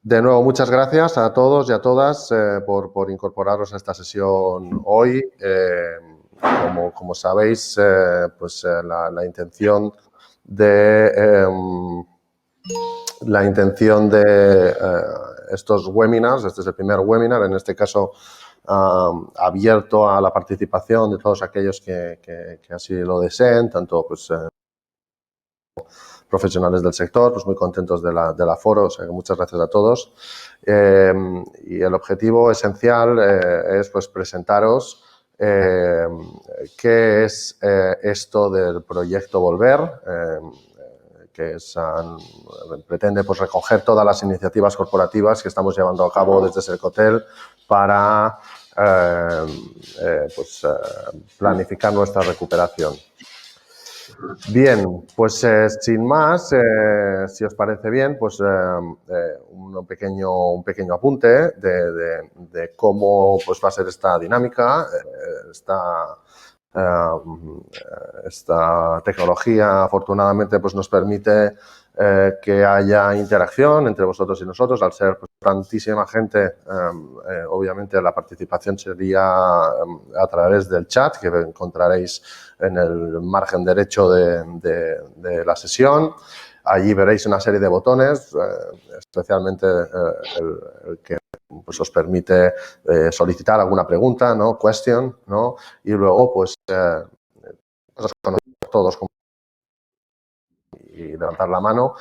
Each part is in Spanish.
De nuevo, muchas gracias a todos y a todas por incorporaros a esta sesión hoy. Como sabéis, la intención de estos webinars, este es el primer webinar, en este caso abierto a la participación de todos aquellos que así lo deseen, tanto profesionales del sector, pues muy contentos de la foro, o sea que muchas gracias a todos. Y el objetivo esencial es pues presentaros qué es esto del proyecto Volver, que pretende pues recoger todas las iniciativas corporativas que estamos llevando a cabo desde Sercotel para planificar nuestra recuperación. Bien, pues sin más, si os parece bien, pues un pequeño apunte de cómo pues, va a ser esta dinámica, esta tecnología afortunadamente pues, nos permite que haya interacción entre vosotros y nosotros. Al ser pues, tantísima gente, obviamente la participación sería a través del chat que encontraréis en el margen derecho de la sesión. Allí veréis una serie de botones, especialmente el que pues, os permite solicitar alguna pregunta, ¿no? Question, ¿no? Y luego, pues, os conocemos todos y levantar la mano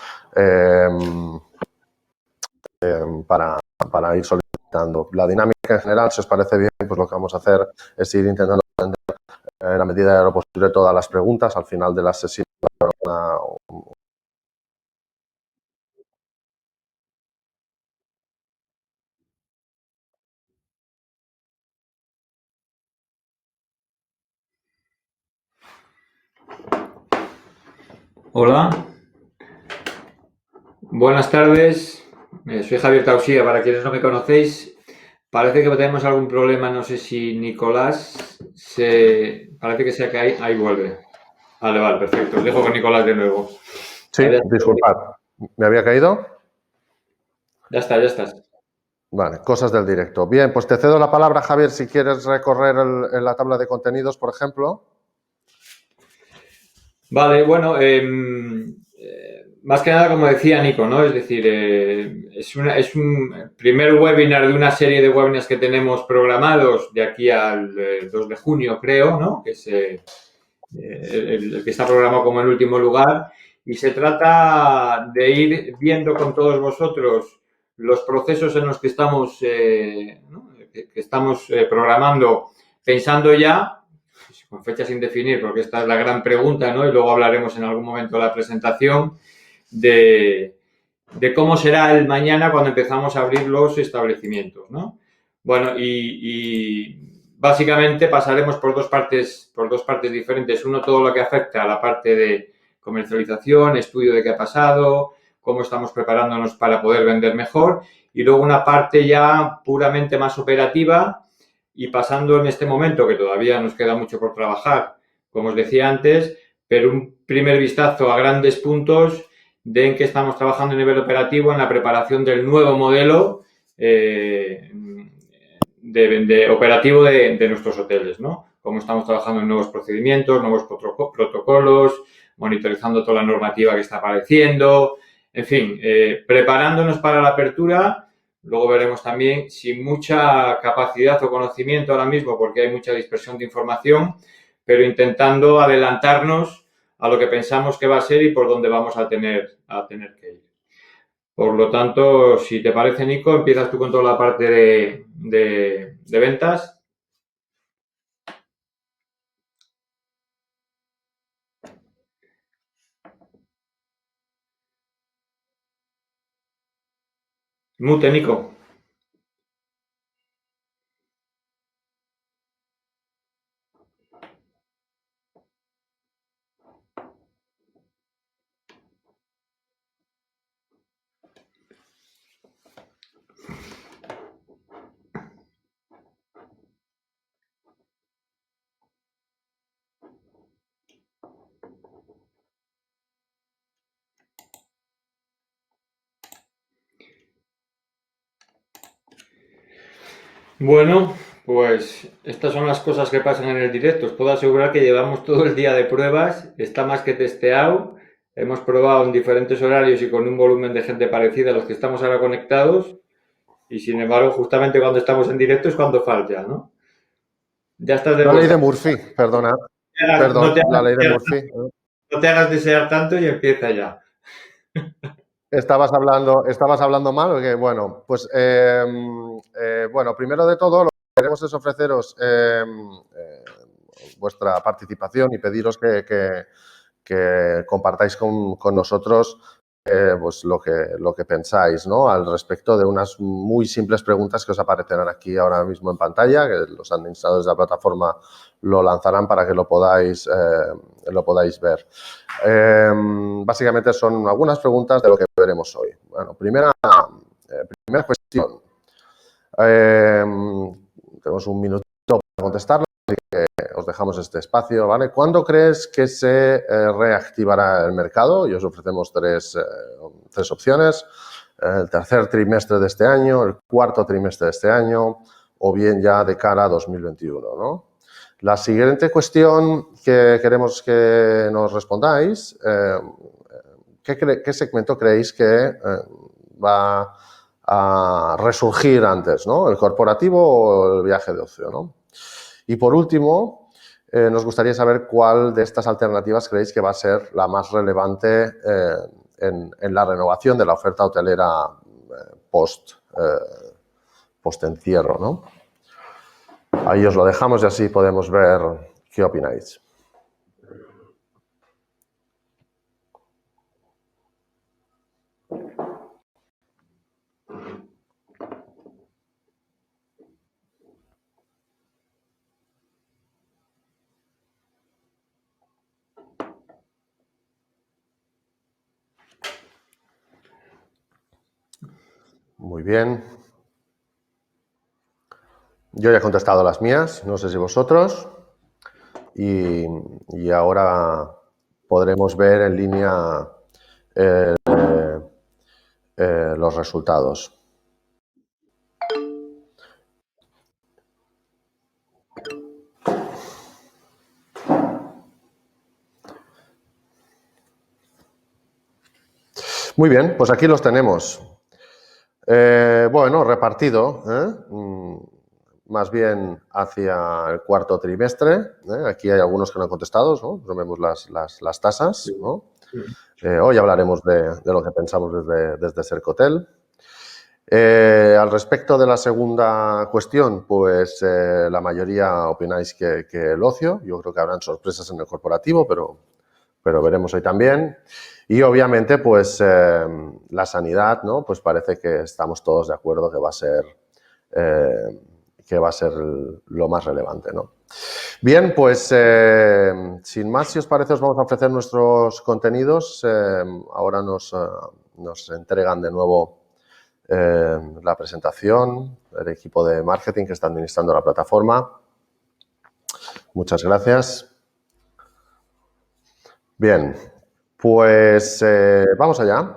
para ir solicitando. La dinámica en general, si os parece bien, pues lo que vamos a hacer es ir intentando atender en la medida de lo posible todas las preguntas. Al final de la sesión Hola, buenas tardes, soy Javier Tausía, para quienes no me conocéis. Parece que tenemos algún problema, no sé si Nicolás parece que sea que ahí vuelve. Vale, perfecto, os dejo con Nicolás de nuevo. Sí, disculpad, ¿me había caído? Ya estás. Vale, cosas del directo. Bien, pues te cedo la palabra, Javier, si quieres recorrer la tabla de contenidos, por ejemplo. Vale, bueno, más que nada, como decía Nico, ¿no? Es decir, es un primer webinar de una serie de webinars que tenemos programados de aquí al 2 de junio, creo, ¿no? Que es el que está programado como el último lugar. Y se trata de ir viendo con todos vosotros los procesos en los que estamos, ¿no? que estamos programando, pensando ya con fecha sin definir, porque esta es la gran pregunta, ¿no? Y luego hablaremos en algún momento de la presentación de cómo será el mañana cuando empezamos a abrir los establecimientos, ¿no? Bueno, y básicamente pasaremos por dos partes diferentes. Uno, todo lo que afecta a la parte de comercialización, estudio de qué ha pasado, cómo estamos preparándonos para poder vender mejor. Y luego una parte ya puramente más operativa, y pasando en este momento, que todavía nos queda mucho por trabajar, como os decía antes, pero un primer vistazo a grandes puntos de en qué estamos trabajando a nivel operativo en la preparación del nuevo modelo operativo de nuestros hoteles, ¿no? Cómo estamos trabajando en nuevos procedimientos, nuevos protocolos, monitorizando toda la normativa que está apareciendo, en fin, preparándonos para la apertura. Luego veremos también sin mucha capacidad o conocimiento ahora mismo, porque hay mucha dispersión de información, pero intentando adelantarnos a lo que pensamos que va a ser y por dónde vamos a tener que ir. Por lo tanto, si te parece, Nico, empiezas tú con toda la parte de ventas. Mute, Nico. Bueno, pues estas son las cosas que pasan en el directo. Os puedo asegurar que llevamos todo el día de pruebas, está más que testeado. Hemos probado en diferentes horarios y con un volumen de gente parecida a los que estamos ahora conectados. Y sin embargo, justamente cuando estamos en directo es cuando falla, ¿no? Ya estás La ley de desbordado. Murphy, perdona, No te perdón, la hagas ley de desear, Murphy. no te hagas desear tanto y empieza ya. Estabas hablando mal, porque, bueno, pues, bueno, primero de todo, lo que queremos es ofreceros vuestra participación y pediros que compartáis con nosotros pues lo que pensáis, ¿no? Al respecto de unas muy simples preguntas que os aparecerán aquí ahora mismo en pantalla, que los administradores de la plataforma lo lanzarán para que lo podáis ver. Básicamente son algunas preguntas de lo que veremos hoy. Bueno, primera cuestión. Tenemos un minuto para contestarla. Os dejamos este espacio, ¿vale? ¿Cuándo crees que se reactivará el mercado? Y os ofrecemos tres opciones. El tercer trimestre de este año, el cuarto trimestre de este año o bien ya de cara a 2021, ¿no? La siguiente cuestión que queremos que nos respondáis, ¿qué segmento creéis que va a resurgir antes, ¿no? ¿El corporativo o el viaje de ocio, ¿no? Y por último, nos gustaría saber cuál de estas alternativas creéis que va a ser la más relevante en la renovación de la oferta hotelera post-encierro, ¿no? Ahí os lo dejamos y así podemos ver qué opináis. Muy bien. Yo ya he contestado las mías, no sé si vosotros. Y ahora podremos ver en línea los resultados. Muy bien, pues aquí los tenemos. Bueno, repartido, más bien hacia el cuarto trimestre. Aquí hay algunos que no han contestado, ¿no? Vemos las tasas, ¿no? Hoy hablaremos de lo que pensamos desde Sercotel. Al respecto de la segunda cuestión, pues la mayoría opináis que el ocio. Yo creo que habrán sorpresas en el corporativo, pero veremos hoy también. Y obviamente, pues la sanidad, ¿no? Pues parece que estamos todos de acuerdo que va a ser lo más relevante, ¿no? Bien, pues sin más, si os parece, os vamos a ofrecer nuestros contenidos. Ahora nos entregan de nuevo la presentación, el equipo de marketing que está administrando la plataforma. Muchas gracias. Bien, pues vamos allá.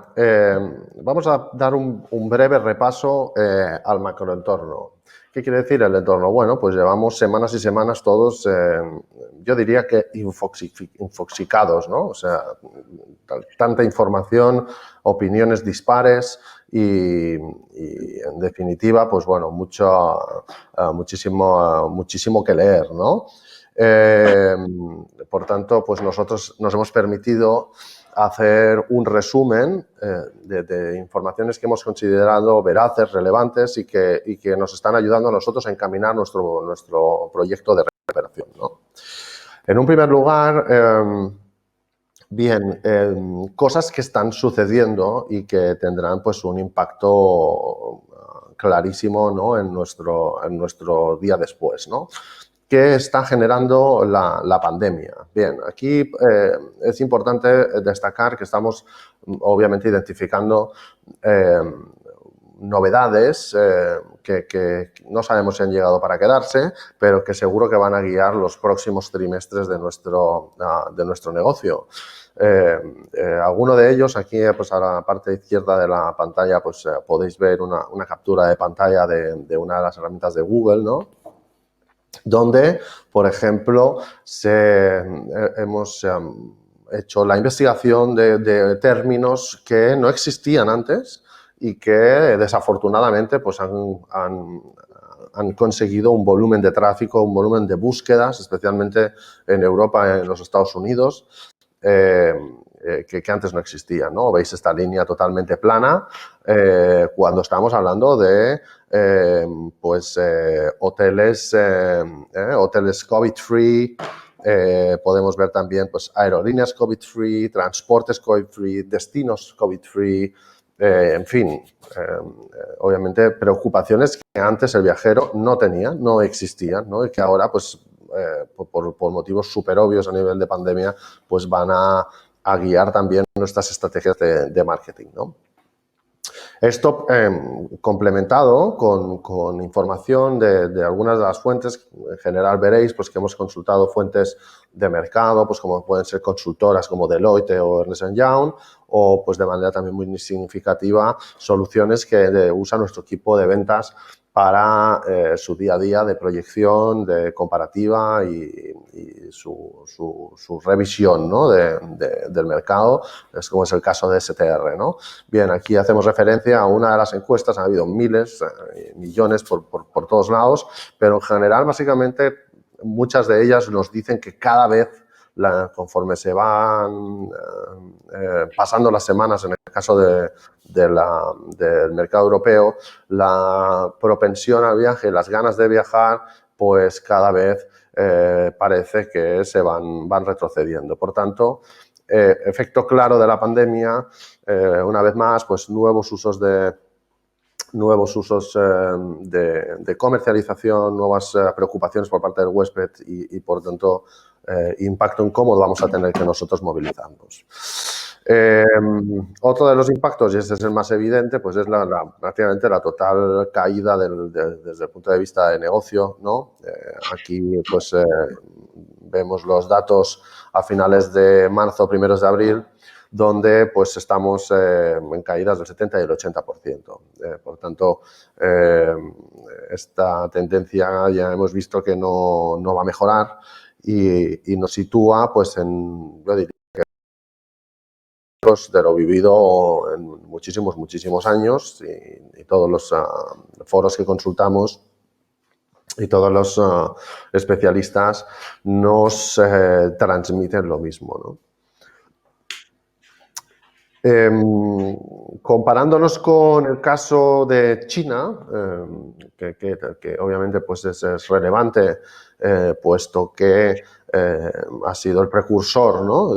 Vamos a dar un breve repaso al macroentorno. ¿Qué quiere decir el entorno? Bueno, pues llevamos semanas y semanas todos, yo diría que infoxicados, ¿no? O sea, tanta información, opiniones dispares y en definitiva, pues bueno, muchísimo que leer, ¿no? Por tanto, pues nosotros nos hemos permitido hacer un resumen de informaciones que hemos considerado veraces, relevantes y que nos están ayudando a nosotros a encaminar nuestro proyecto de recuperación, ¿no? En un primer lugar, cosas que están sucediendo y que tendrán pues un impacto clarísimo, ¿no? en nuestro día después, ¿no? ¿Qué está generando la pandemia? Bien, aquí es importante destacar que estamos obviamente identificando novedades que no sabemos si han llegado para quedarse, pero que seguro que van a guiar los próximos trimestres de nuestro negocio. Alguno de ellos, aquí pues a la parte izquierda de la pantalla, pues podéis ver una captura de pantalla de una de las herramientas de Google, ¿no? Donde, por ejemplo, hemos hecho la investigación de términos que no existían antes y que desafortunadamente pues han conseguido un volumen de tráfico, un volumen de búsquedas, especialmente en Europa, en los Estados Unidos, que antes no existían, ¿no? Veis esta línea totalmente plana cuando estamos hablando de hoteles COVID-free. Podemos ver también pues, aerolíneas COVID-free, transportes COVID-free, destinos COVID-free, en fin, obviamente preocupaciones que antes el viajero no tenía, no existían, ¿no? Y que ahora, pues, por motivos súper obvios a nivel de pandemia, pues van a guiar también nuestras estrategias de marketing, ¿no? Esto complementado con información de algunas de las fuentes. En general veréis pues, que hemos consultado fuentes de mercado, pues como pueden ser consultoras como Deloitte o Ernst & Young, o pues de manera también muy significativa soluciones que usa nuestro equipo de ventas para su día a día de proyección, de comparativa y su revisión, ¿no? del mercado, es como es el caso de STR, ¿no? Bien, aquí hacemos referencia a una de las encuestas, ha habido miles, millones por todos lados, pero en general, básicamente, muchas de ellas nos dicen que cada vez, conforme se van pasando las semanas, en el caso del mercado europeo, la propensión al viaje, las ganas de viajar, pues cada vez parece que se van retrocediendo. Por tanto, efecto claro de la pandemia, una vez más, pues nuevos usos de comercialización, nuevas preocupaciones por parte del huésped y por tanto, impacto en cómo vamos a tener que nosotros movilizarnos. Otro de los impactos, y este es el más evidente, pues es prácticamente la total caída desde el punto de vista de negocio, ¿no? Aquí pues vemos los datos a finales de marzo, primeros de abril, donde pues estamos en caídas del 70 y el 80%. Por tanto, esta tendencia ya hemos visto que no va a mejorar y nos sitúa pues yo diría que de lo vivido en muchísimos años y todos los foros que consultamos y todos los especialistas nos transmiten lo mismo, ¿no? Comparándonos con el caso de China, que obviamente pues es relevante, puesto que ha sido el precursor, ¿no?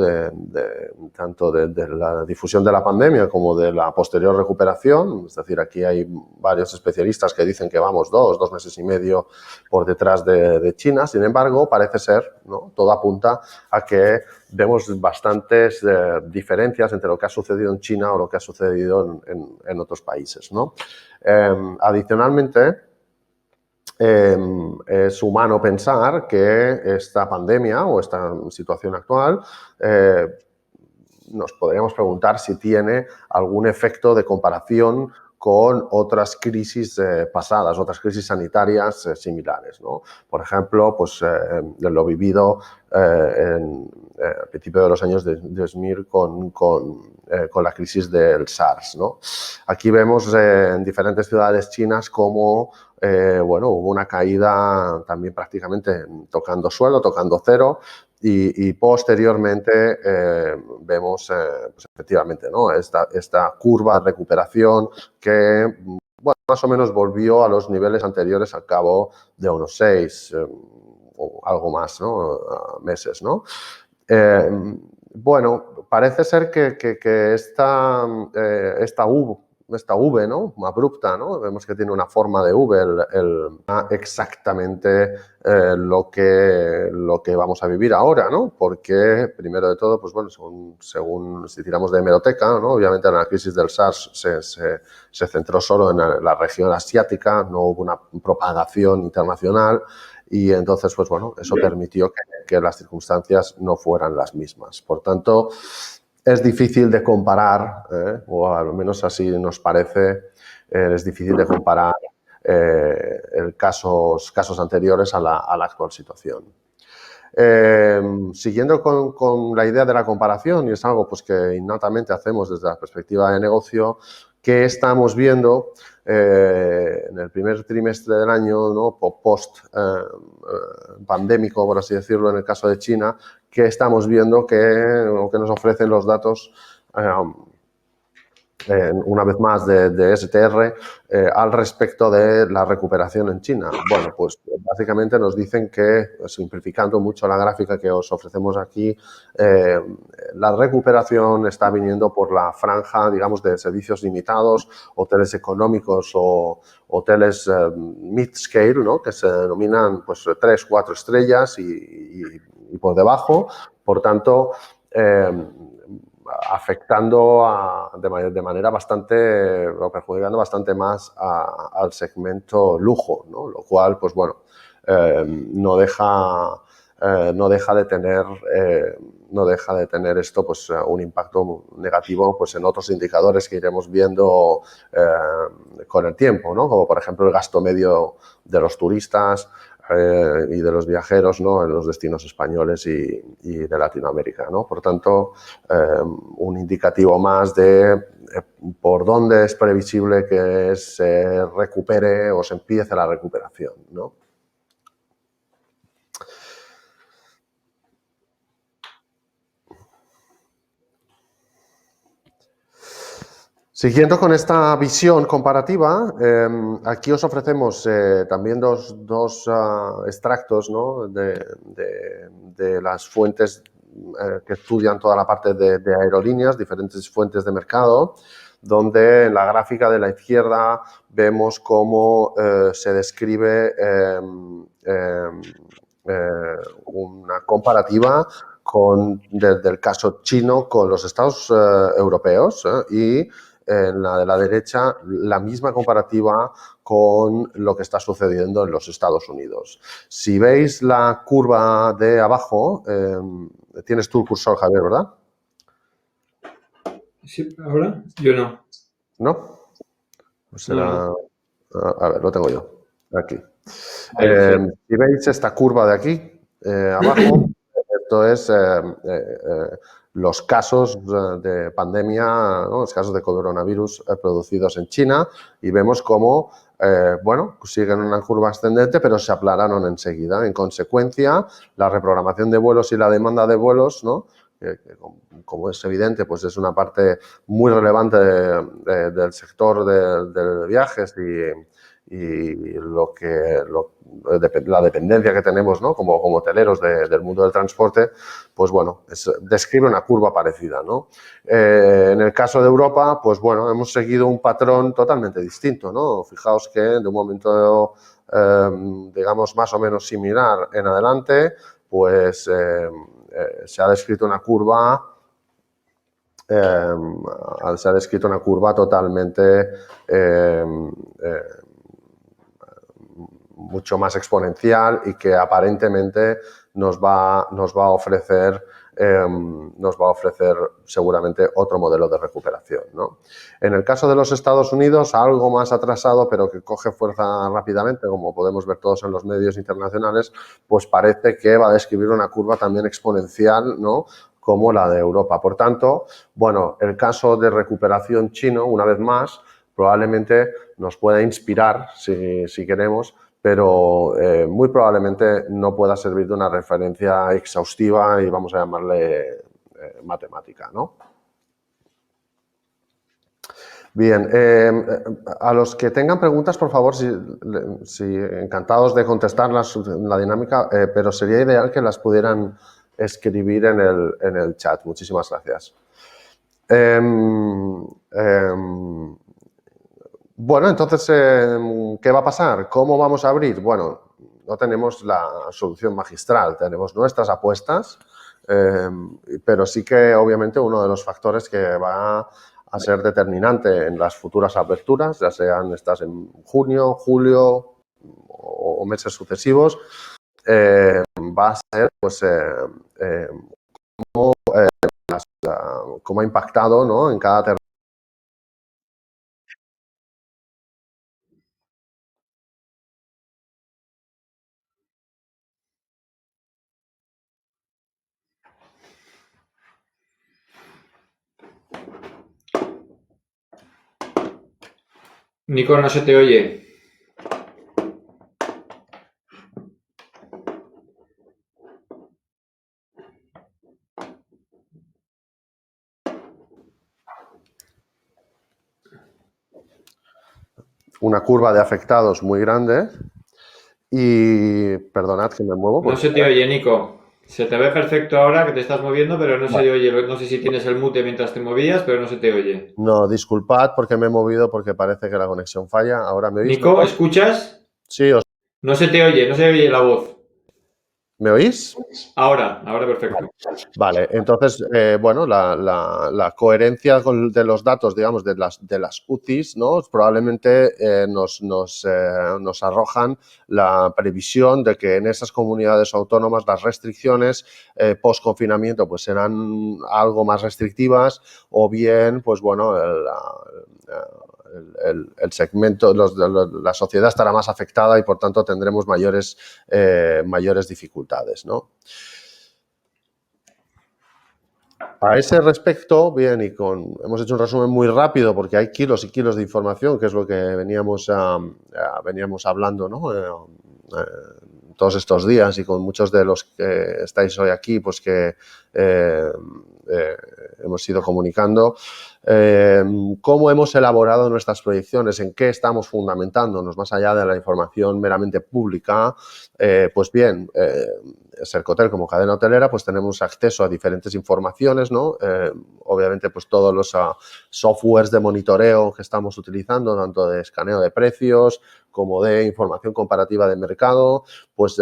Tanto de la difusión de la pandemia como de la posterior recuperación. Es decir, aquí hay varios especialistas que dicen que vamos 2 meses y medio por detrás de China. Sin embargo, parece ser, ¿no? Todo apunta a que vemos bastantes diferencias entre lo que ha sucedido en China o lo que ha sucedido en otros países, ¿no? Adicionalmente, es humano pensar que esta pandemia o esta situación actual nos podríamos preguntar si tiene algún efecto de comparación con otras crisis pasadas, otras crisis sanitarias similares, ¿no? Por ejemplo, pues lo vivido al principio de los años 2000 con la crisis del SARS, ¿no? Aquí vemos en diferentes ciudades chinas cómo hubo una caída también prácticamente tocando suelo, tocando cero, y posteriormente vemos pues efectivamente, ¿no? esta curva de recuperación que más o menos volvió a los niveles anteriores al cabo de unos 6 o algo más, ¿no? Meses, ¿no? Parece ser que esta esta V, ¿no? Abrupta, ¿no? Vemos que tiene una forma de V, exactamente lo que vamos a vivir ahora, ¿no? Porque, primero de todo, pues bueno, según si tiramos de hemeroteca, ¿no? Obviamente la crisis del SARS se centró solo en la región asiática, no hubo una propagación internacional y entonces, pues bueno, eso permitió que las circunstancias no fueran las mismas. Por tanto, es difícil de comparar, o al menos así nos parece, es difícil de comparar casos anteriores a la actual situación. Siguiendo con la idea de la comparación, y es algo pues, que innatamente hacemos desde la perspectiva de negocio, ¿qué estamos viendo en el primer trimestre del año, ¿no? Post-pandémico, por así decirlo, en el caso de China? ¿Qué estamos viendo que nos ofrecen los datos una vez más de STR al respecto de la recuperación en China? Bueno, pues básicamente nos dicen que, simplificando mucho la gráfica que os ofrecemos aquí, la recuperación está viniendo por la franja, digamos, de servicios limitados, hoteles económicos o hoteles mid-scale, ¿no? Que se denominan pues 3, 4 estrellas y por debajo. Por tanto, afectando de manera bastante, o perjudicando bastante más al segmento lujo, ¿no? Lo cual, pues bueno, no deja de tener esto pues un impacto negativo pues en otros indicadores que iremos viendo con el tiempo, ¿no? Como por ejemplo el gasto medio de los turistas y de los viajeros, ¿no? En los destinos españoles y de Latinoamérica, ¿no? Por tanto, un indicativo más de por dónde es previsible que se recupere o se empiece la recuperación, ¿no? Siguiendo con esta visión comparativa, aquí os ofrecemos también dos extractos, ¿no? de las fuentes que estudian toda la parte de aerolíneas, diferentes fuentes de mercado, donde en la gráfica de la izquierda vemos cómo se describe una comparativa desde el caso chino con los estados europeos y en la de la derecha la misma comparativa con lo que está sucediendo en los Estados Unidos. Si veis la curva de abajo, tienes tú el cursor, Javier, ¿verdad? Sí, ¿ahora? Yo no. ¿No? Pues será... No. A ver, lo tengo yo, aquí. Vale, sí. Si veis esta curva de aquí, abajo, esto es los casos de pandemia, ¿no? Los casos de coronavirus producidos en China, y vemos cómo, bueno, siguen una curva ascendente, pero se aplanaron enseguida. En consecuencia, la reprogramación de vuelos y la demanda de vuelos, ¿no? Como es evidente, pues es una parte muy relevante del sector de viajes y la dependencia que tenemos, ¿no? como hoteleros del mundo del transporte, pues bueno, describe una curva parecida, ¿no? En el caso de Europa, pues bueno, hemos seguido un patrón totalmente distinto, ¿no? Fijaos que de un momento, digamos, más o menos similar en adelante, pues se ha descrito una curva totalmente mucho más exponencial y que aparentemente nos va a ofrecer seguramente otro modelo de recuperación, ¿no? En el caso de los Estados Unidos, algo más atrasado, pero que coge fuerza rápidamente, como podemos ver todos en los medios internacionales, pues parece que va a describir una curva también exponencial, ¿no? Como la de Europa. Por tanto, bueno, el caso de recuperación chino, una vez más, probablemente nos pueda inspirar, si queremos, pero muy probablemente no pueda servir de una referencia exhaustiva y vamos a llamarle matemática, ¿no? Bien, a los que tengan preguntas, por favor, encantados de contestarlas en la dinámica, pero sería ideal que las pudieran escribir en el chat. Muchísimas gracias. Bueno, entonces, ¿qué va a pasar? ¿Cómo vamos a abrir? Bueno, no tenemos la solución magistral, tenemos nuestras apuestas, pero sí que obviamente uno de los factores que va a ser determinante en las futuras aperturas, ya sean estas en junio, julio o meses sucesivos, va a ser pues cómo ha impactado, ¿no?, en cada territorio. Nico, no se te oye. Una curva de afectados muy grande y perdonad que me muevo No porque se te oye, Nico. Se te ve perfecto ahora que te estás moviendo, pero no se vale. te oye. No sé si tienes el mute mientras te movías, pero no se te oye. No, disculpad porque me he movido porque parece que la conexión falla. ¿Ahora me oís Nico, mejor? ¿escuchas? Sí, No se te oye, no se oye la voz. ¿me oís? Ahora perfecto. Vale, entonces, bueno, la coherencia de los datos, digamos, de las UCIs, ¿no?, probablemente nos arrojan la previsión de que en esas comunidades autónomas las restricciones post-confinamiento pues serán algo más restrictivas o bien, pues bueno, el segmento, la sociedad estará más afectada y por tanto tendremos mayores dificultades, ¿no? A ese respecto, bien, hemos hecho un resumen muy rápido porque hay kilos y kilos de información, que es lo que veníamos hablando, ¿no?, todos estos días, y con muchos de los que estáis hoy aquí, pues que hemos ido comunicando. ¿Cómo hemos elaborado nuestras proyecciones? ¿En qué estamos fundamentándonos más allá de la información meramente pública? Pues bien, Sercotel como cadena hotelera pues tenemos acceso a diferentes informaciones, ¿no? Obviamente pues todos los softwares de monitoreo que estamos utilizando, tanto de escaneo de precios como de información comparativa de mercado, pues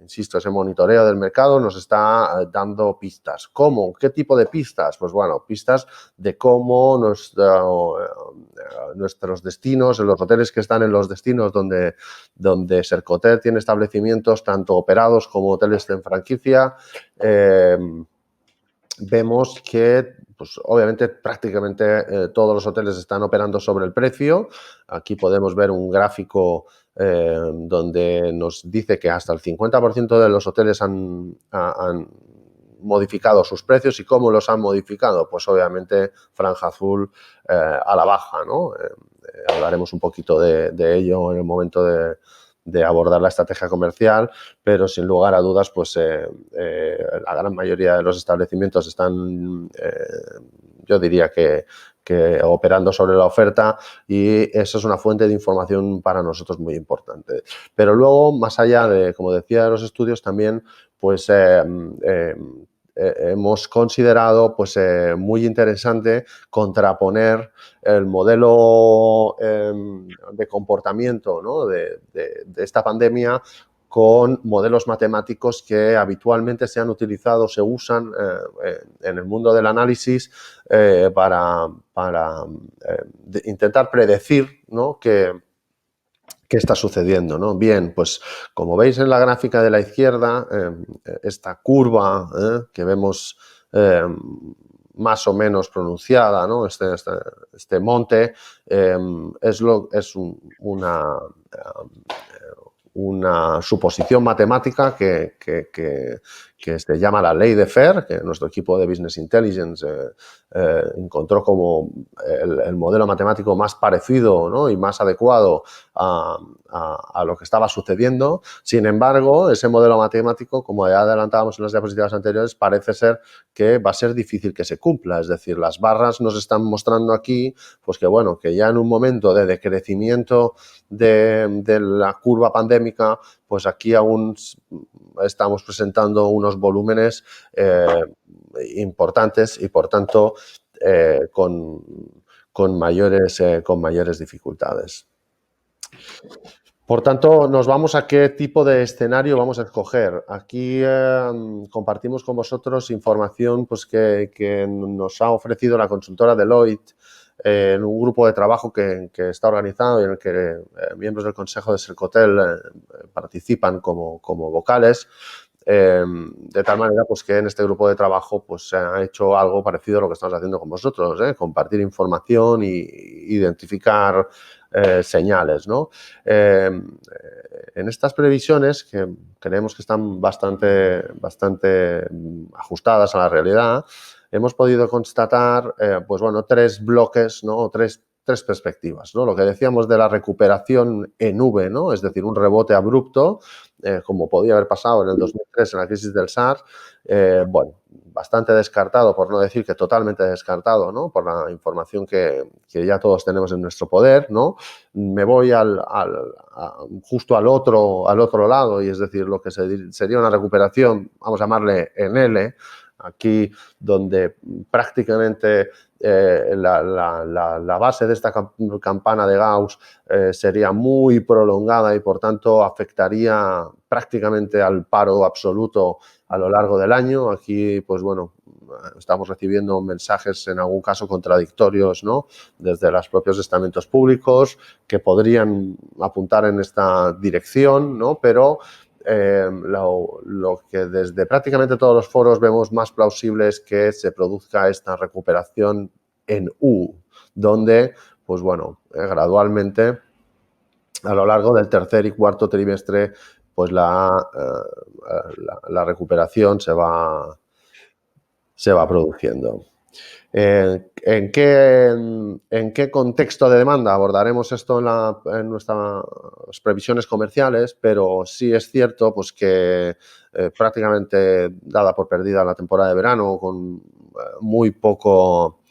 insisto, ese monitoreo del mercado nos está dando pistas. ¿Cómo? ¿Qué tipo de pistas? Pues bueno, pistas de cómo nuestros destinos, los hoteles que están en los destinos donde Sercotel tiene establecimientos tanto operados como hoteles en franquicia, vemos que, pues obviamente, prácticamente todos los hoteles están operando sobre el precio. Aquí podemos ver un gráfico donde nos dice que hasta el 50% de los hoteles han modificado sus precios. ¿Y cómo los han modificado? Pues obviamente franja azul a la baja, ¿no? Hablaremos un poquito de ello en el momento de abordar la estrategia comercial, pero sin lugar a dudas, pues la gran mayoría de los establecimientos están, yo diría que operando sobre la oferta, y eso es una fuente de información para nosotros muy importante. Pero luego, más allá de, como decía, de los estudios, también pues hemos considerado pues muy interesante contraponer el modelo de comportamiento, ¿no?, de esta pandemia con modelos matemáticos que habitualmente se han utilizado, se usan en el mundo del análisis para intentar predecir, ¿no?, qué está sucediendo, ¿no? Bien, pues como veis en la gráfica de la izquierda, esta curva que vemos más o menos pronunciada, ¿no?, este monte, es una suposición matemática que se llama la ley de Fer, que nuestro equipo de Business Intelligence encontró como el modelo matemático más parecido, ¿no?, y más adecuado a lo que estaba sucediendo. Sin embargo, ese modelo matemático, como ya adelantábamos en las diapositivas anteriores, parece ser que va a ser difícil que se cumpla. Es decir, las barras nos están mostrando aquí pues que, bueno, que ya en un momento de decrecimiento de la curva pandémica, pues aquí aún estamos presentando unos volúmenes importantes y, por tanto, con con mayores dificultades. Por tanto, nos vamos a qué tipo de escenario vamos a escoger. Aquí compartimos con vosotros información pues, que nos ha ofrecido la consultora Deloitte en un grupo de trabajo que está organizado y en el que miembros del Consejo de Sercotel participan como vocales. De tal manera pues, que en este grupo de trabajo pues, se ha hecho algo parecido a lo que estamos haciendo con vosotros, compartir información e identificar señales, ¿no? En estas previsiones, que creemos que están bastante ajustadas a la realidad, hemos podido constatar pues, bueno, 3 bloques, ¿no? O tres perspectivas, ¿no? Lo que decíamos de la recuperación en V, ¿no? Es decir, un rebote abrupto, como podía haber pasado en el 2003 en la crisis del SARS, bueno, bastante descartado, por no decir que totalmente descartado, ¿no? Por la información que ya todos tenemos en nuestro poder, ¿no? Me voy justo al otro lado, y es decir, lo que sería una recuperación, vamos a llamarle en L, aquí donde prácticamente la base de esta campana de Gauss sería muy prolongada y por tanto afectaría prácticamente al paro absoluto a lo largo del año. Aquí, pues bueno, estamos recibiendo mensajes en algún caso contradictorios, ¿no? Desde los propios estamentos públicos que podrían apuntar en esta dirección, ¿no? Pero lo que desde prácticamente todos los foros vemos más plausible es que se produzca esta recuperación en U, donde, pues bueno, gradualmente a lo largo del tercer y cuarto trimestre, pues la recuperación se va produciendo. ¿En qué contexto de demanda? Abordaremos esto en nuestras previsiones comerciales, pero sí es cierto pues, que prácticamente dada por perdida la temporada de verano, con muy poco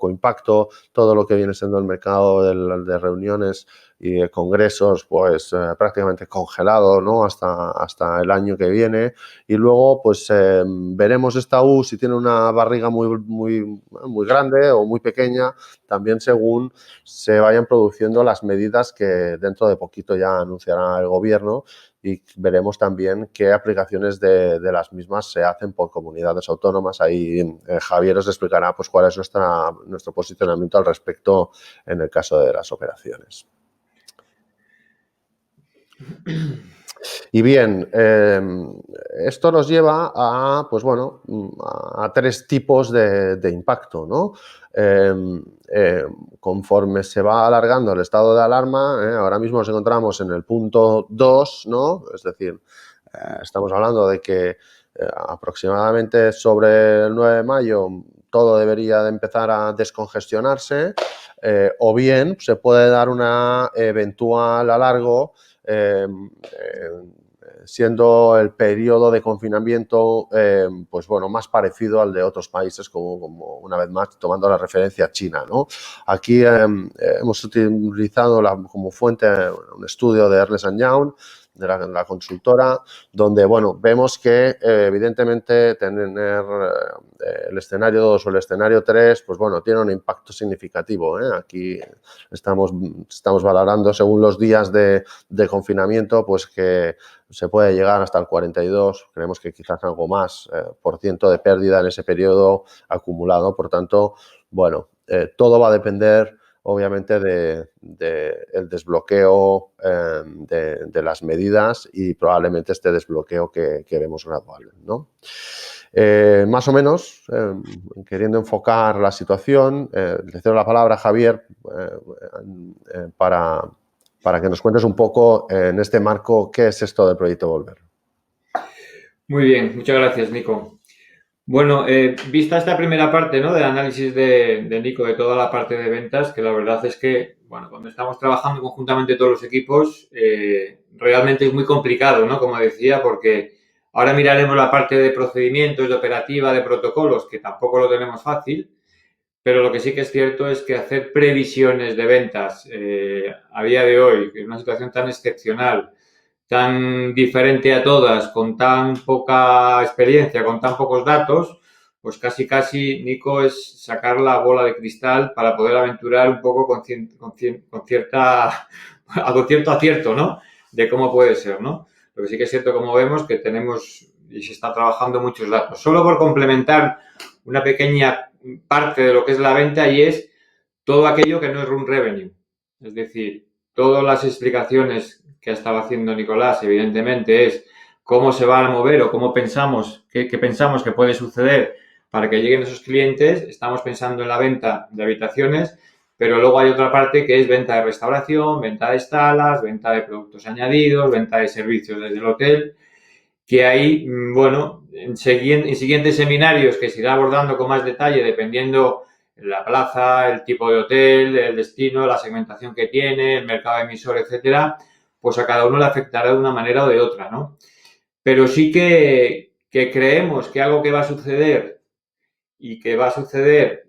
impacto, todo lo que viene siendo el mercado de reuniones y de congresos, pues prácticamente congelado, ¿no? hasta el año que viene. Y luego, pues veremos esta U si tiene una barriga muy grande o muy pequeña, también según se vayan produciendo las medidas que dentro de poquito ya anunciará el gobierno, y veremos también qué aplicaciones de las mismas se hacen por comunidades autónomas. Ahí Javier os explicará pues, cuál es nuestro posicionamiento al respecto en el caso de las operaciones. Y bien, esto nos lleva a, pues bueno, a 3 tipos de impacto, ¿no? Conforme se va alargando el estado de alarma, ahora mismo nos encontramos en el punto 2, ¿no? Es decir, estamos hablando de que aproximadamente sobre el 9 de mayo todo debería de empezar a descongestionarse, o bien se puede dar una eventual alargo siendo el periodo de confinamiento pues bueno, más parecido al de otros países, como una vez más tomando la referencia China, ¿no? Aquí hemos utilizado como fuente un estudio de Ernst & Young, de la consultora, donde bueno, vemos que evidentemente tener el escenario 2 o el escenario 3, pues bueno, tiene un impacto significativo. Aquí estamos valorando según los días de confinamiento, pues que se puede llegar hasta el 42, creemos que quizás algo más, por ciento de pérdida en ese periodo acumulado. Por tanto, bueno, todo va a depender obviamente del desbloqueo de las medidas y probablemente este desbloqueo que vemos gradual, ¿no? Más o menos, queriendo enfocar la situación, le cedo la palabra a Javier para que nos cuentes un poco en este marco qué es esto del proyecto Volver. Muy bien, muchas gracias, Nico. Bueno, vista esta primera parte, ¿no? Del análisis de Nico, de toda la parte de ventas, que la verdad es que, bueno, cuando estamos trabajando conjuntamente todos los equipos, realmente es muy complicado, ¿no? Como decía, porque ahora miraremos la parte de procedimientos, de operativa, de protocolos, que tampoco lo tenemos fácil, pero lo que sí que es cierto es que hacer previsiones de ventas a día de hoy, en una situación tan excepcional, tan diferente a todas, con tan poca experiencia, con tan pocos datos, pues casi, Nico, es sacar la bola de cristal para poder aventurar un poco con cierto acierto, ¿no? De cómo puede ser, ¿no? Lo que sí que es cierto, como vemos, que tenemos y se está trabajando muchos datos. Solo por complementar una pequeña parte de lo que es la venta, y es todo aquello que no es run revenue. Es decir, todas las explicaciones que ha estado haciendo Nicolás, evidentemente, es cómo se va a mover o cómo pensamos, qué pensamos que puede suceder para que lleguen esos clientes. Estamos pensando en la venta de habitaciones, pero luego hay otra parte que es venta de restauración, venta de salas, venta de productos añadidos, venta de servicios desde el hotel, que hay, bueno, en siguientes seminarios que se irá abordando con más detalle, dependiendo la plaza, el tipo de hotel, el destino, la segmentación que tiene, el mercado emisor, etcétera, pues a cada uno le afectará de una manera o de otra, ¿no? Pero sí que creemos que algo que va a suceder y que va a suceder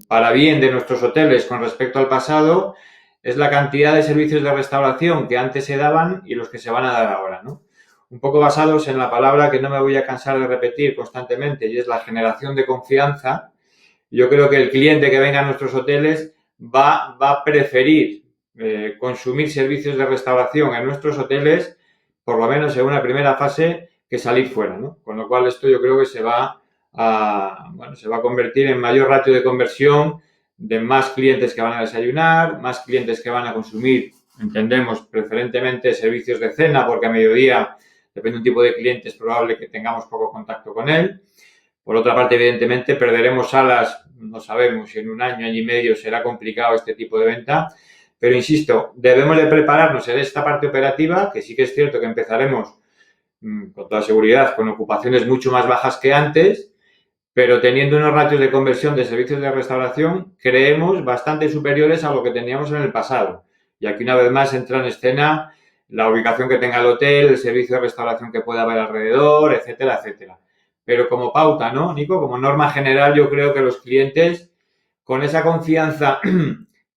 para bien de nuestros hoteles con respecto al pasado es la cantidad de servicios de restauración que antes se daban y los que se van a dar ahora, ¿no? Un poco basados en la palabra que no me voy a cansar de repetir constantemente, y es la generación de confianza. Yo creo que el cliente que venga a nuestros hoteles va a preferir consumir servicios de restauración en nuestros hoteles, por lo menos en una primera fase, que salir fuera, ¿no? Con lo cual esto yo creo que se va a convertir en mayor ratio de conversión, de más clientes que van a desayunar, más clientes que van a consumir, entendemos, preferentemente servicios de cena, porque a mediodía, depende de un tipo de cliente, es probable que tengamos poco contacto con él. Por otra parte, evidentemente, perderemos salas, no sabemos si en un año y medio será complicado este tipo de venta, pero insisto, debemos de prepararnos en esta parte operativa, que sí que es cierto que empezaremos con toda seguridad con ocupaciones mucho más bajas que antes, pero teniendo unos ratios de conversión de servicios de restauración, creemos, bastante superiores a lo que teníamos en el pasado. Y aquí una vez más entra en escena la ubicación que tenga el hotel, el servicio de restauración que pueda haber alrededor, etcétera, etcétera. Pero como pauta, ¿no, Nico? Como norma general, yo creo que los clientes, con esa confianza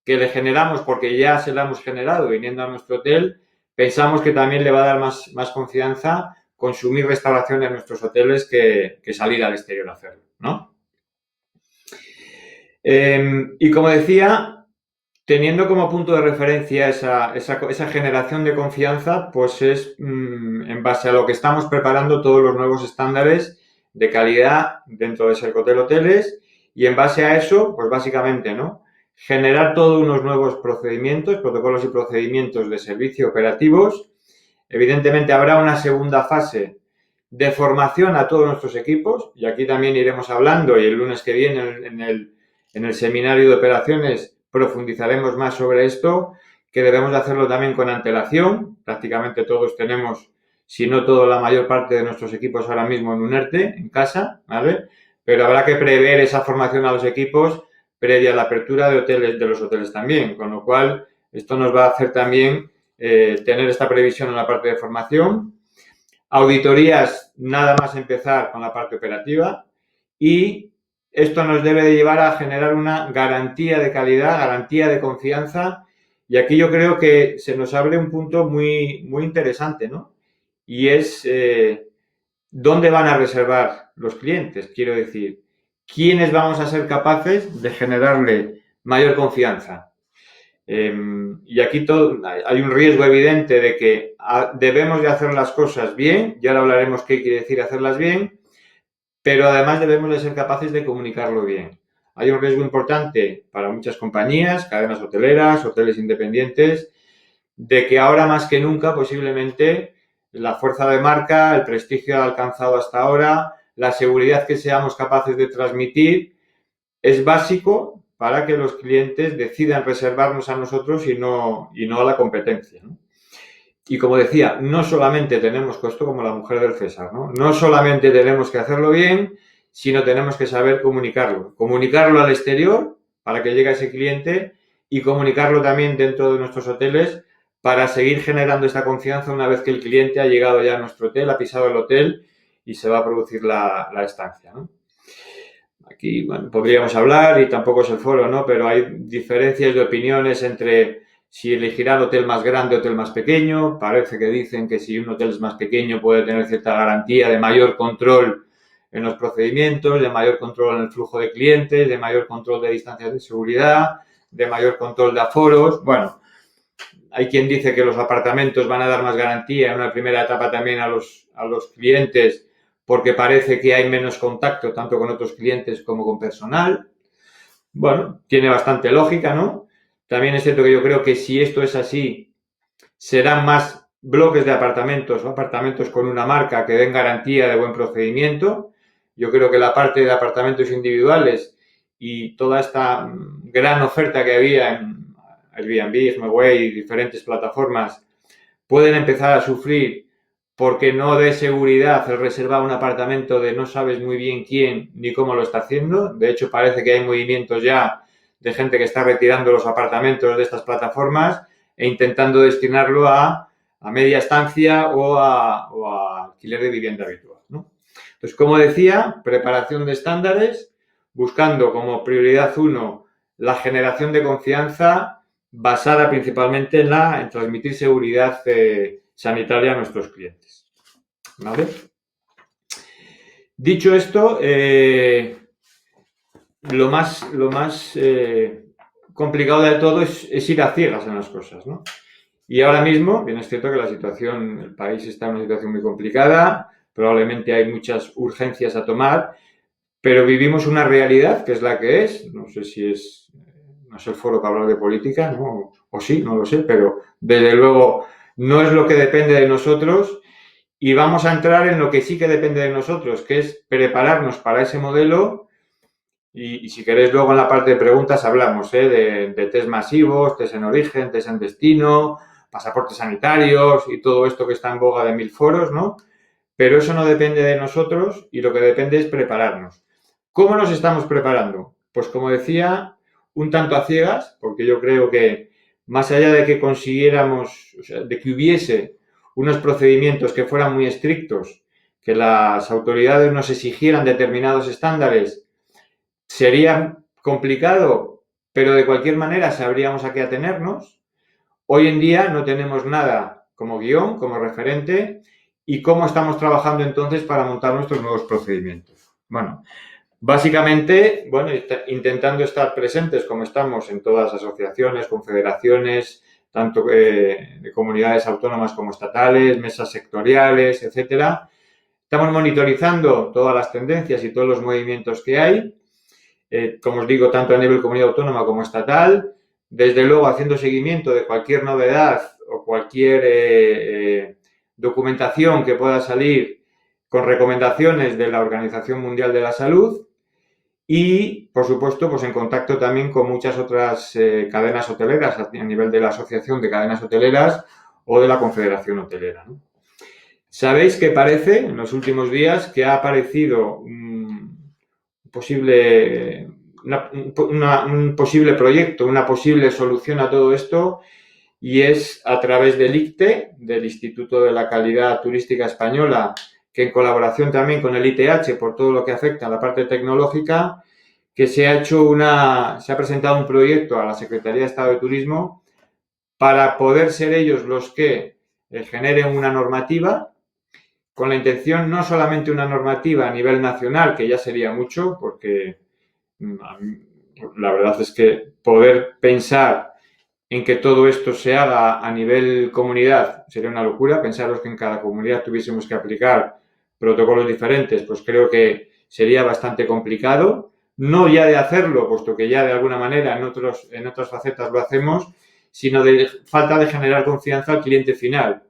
que le generamos, porque ya se la hemos generado viniendo a nuestro hotel, pensamos que también le va a dar más confianza consumir restauración en nuestros hoteles que salir al exterior a hacerlo, ¿no? Y como decía, teniendo como punto de referencia esa generación de confianza, pues es en base a lo que estamos preparando todos los nuevos estándares de calidad dentro de Sercotel Hoteles, y en base a eso, pues básicamente, ¿no? Generar todos unos nuevos procedimientos, protocolos y procedimientos de servicio operativos. Evidentemente habrá una segunda fase de formación a todos nuestros equipos, y aquí también iremos hablando, y el lunes que viene en el seminario de operaciones profundizaremos más sobre esto, que debemos de hacerlo también con antelación. Prácticamente todos tenemos, si no todo, la mayor parte de nuestros equipos ahora mismo en un ERTE, en casa, ¿vale? Pero habrá que prever esa formación a los equipos previa a la apertura de los hoteles también, con lo cual esto nos va a hacer también tener esta previsión en la parte de formación. Auditorías, nada más empezar con la parte operativa, y esto nos debe de llevar a generar una garantía de calidad, garantía de confianza, y aquí yo creo que se nos abre un punto muy, muy interesante, ¿no? Y es dónde van a reservar los clientes, quiero decir, quiénes vamos a ser capaces de generarle mayor confianza. Y aquí hay un riesgo evidente de que debemos de hacer las cosas bien, y ahora hablaremos qué quiere decir hacerlas bien, pero además debemos de ser capaces de comunicarlo bien. Hay un riesgo importante para muchas compañías, cadenas hoteleras, hoteles independientes, de que ahora más que nunca posiblemente la fuerza de marca, el prestigio alcanzado hasta ahora, la seguridad que seamos capaces de transmitir es básico para que los clientes decidan reservarnos a nosotros y no a la competencia, ¿no? Y como decía, no solamente tenemos esto como la mujer del César, ¿no? No solamente tenemos que hacerlo bien, sino tenemos que saber comunicarlo. Comunicarlo al exterior para que llegue a ese cliente, y comunicarlo también dentro de nuestros hoteles para seguir generando esta confianza una vez que el cliente ha llegado ya a nuestro hotel, ha pisado el hotel y se va a producir la estancia, ¿no? Aquí, bueno, podríamos hablar, y tampoco es el foro, ¿no? Pero hay diferencias de opiniones entre si elegirán hotel más grande o hotel más pequeño. Parece que dicen que si un hotel es más pequeño puede tener cierta garantía de mayor control en los procedimientos, de mayor control en el flujo de clientes, de mayor control de distancias de seguridad, de mayor control de aforos. Bueno, hay quien dice que los apartamentos van a dar más garantía en una primera etapa también a los clientes, porque parece que hay menos contacto tanto con otros clientes como con personal. Bueno, tiene bastante lógica, ¿no? También es cierto que yo creo que si esto es así, serán más bloques de apartamentos o apartamentos con una marca que den garantía de buen procedimiento. Yo creo que la parte de apartamentos individuales y toda esta gran oferta que había en Airbnb, HomeAway y diferentes plataformas pueden empezar a sufrir porque no dé seguridad el reservar un apartamento de no sabes muy bien quién ni cómo lo está haciendo. De hecho, parece que hay movimientos ya de gente que está retirando los apartamentos de estas plataformas e intentando destinarlo a media estancia o a alquiler de vivienda habitual, ¿no? Entonces, como decía, preparación de estándares, buscando como prioridad 1 la generación de confianza basada principalmente en transmitir seguridad sanitaria a nuestros clientes. ¿Vale? Dicho esto, lo más complicado de todo es ir a ciegas en las cosas, ¿no? Y ahora mismo, bien es cierto que el país está en una situación muy complicada, probablemente hay muchas urgencias a tomar, pero vivimos una realidad que es la que es. No sé si no es el foro para hablar de política, ¿no? O sí, no lo sé, pero desde luego no es lo que depende de nosotros y vamos a entrar en lo que sí que depende de nosotros, que es prepararnos para ese modelo y si queréis luego en la parte de preguntas hablamos de test masivos, test en origen, test en destino, pasaportes sanitarios y todo esto que está en boga de 1000 foros, ¿no? Pero eso no depende de nosotros y lo que depende es prepararnos. ¿Cómo nos estamos preparando? Pues como decía, un tanto a ciegas, porque yo creo que más allá de que consiguiéramos, o sea, de que hubiese unos procedimientos que fueran muy estrictos, que las autoridades nos exigieran determinados estándares, sería complicado, pero de cualquier manera sabríamos a qué atenernos. Hoy en día no tenemos nada como guión, como referente, y cómo estamos trabajando entonces para montar nuestros nuevos procedimientos. Bueno, básicamente, intentando estar presentes como estamos en todas las asociaciones, confederaciones, tanto de comunidades autónomas como estatales, mesas sectoriales, etcétera. Estamos monitorizando todas las tendencias y todos los movimientos que hay, como os digo, tanto a nivel comunidad autónoma como estatal, desde luego haciendo seguimiento de cualquier novedad o cualquier documentación que pueda salir con recomendaciones de la Organización Mundial de la Salud y, por supuesto, pues en contacto también con muchas otras cadenas hoteleras a nivel de la Asociación de Cadenas Hoteleras o de la Confederación Hotelera, ¿no? Sabéis que parece, en los últimos días, que ha aparecido un posible proyecto, una posible solución a todo esto, y es a través del ICTE, del Instituto de la Calidad Turística Española, que en colaboración también con el ITH, por todo lo que afecta a la parte tecnológica, que se ha presentado un proyecto a la Secretaría de Estado de Turismo para poder ser ellos los que generen una normativa, con la intención no solamente una normativa a nivel nacional, que ya sería mucho, porque la verdad es que poder pensar en que todo esto se haga a nivel comunidad sería una locura. Pensaros que en cada comunidad tuviésemos que aplicar protocolos diferentes, pues creo que sería bastante complicado. No ya de hacerlo, puesto que ya de alguna manera en otras facetas lo hacemos, sino de falta de generar confianza al cliente final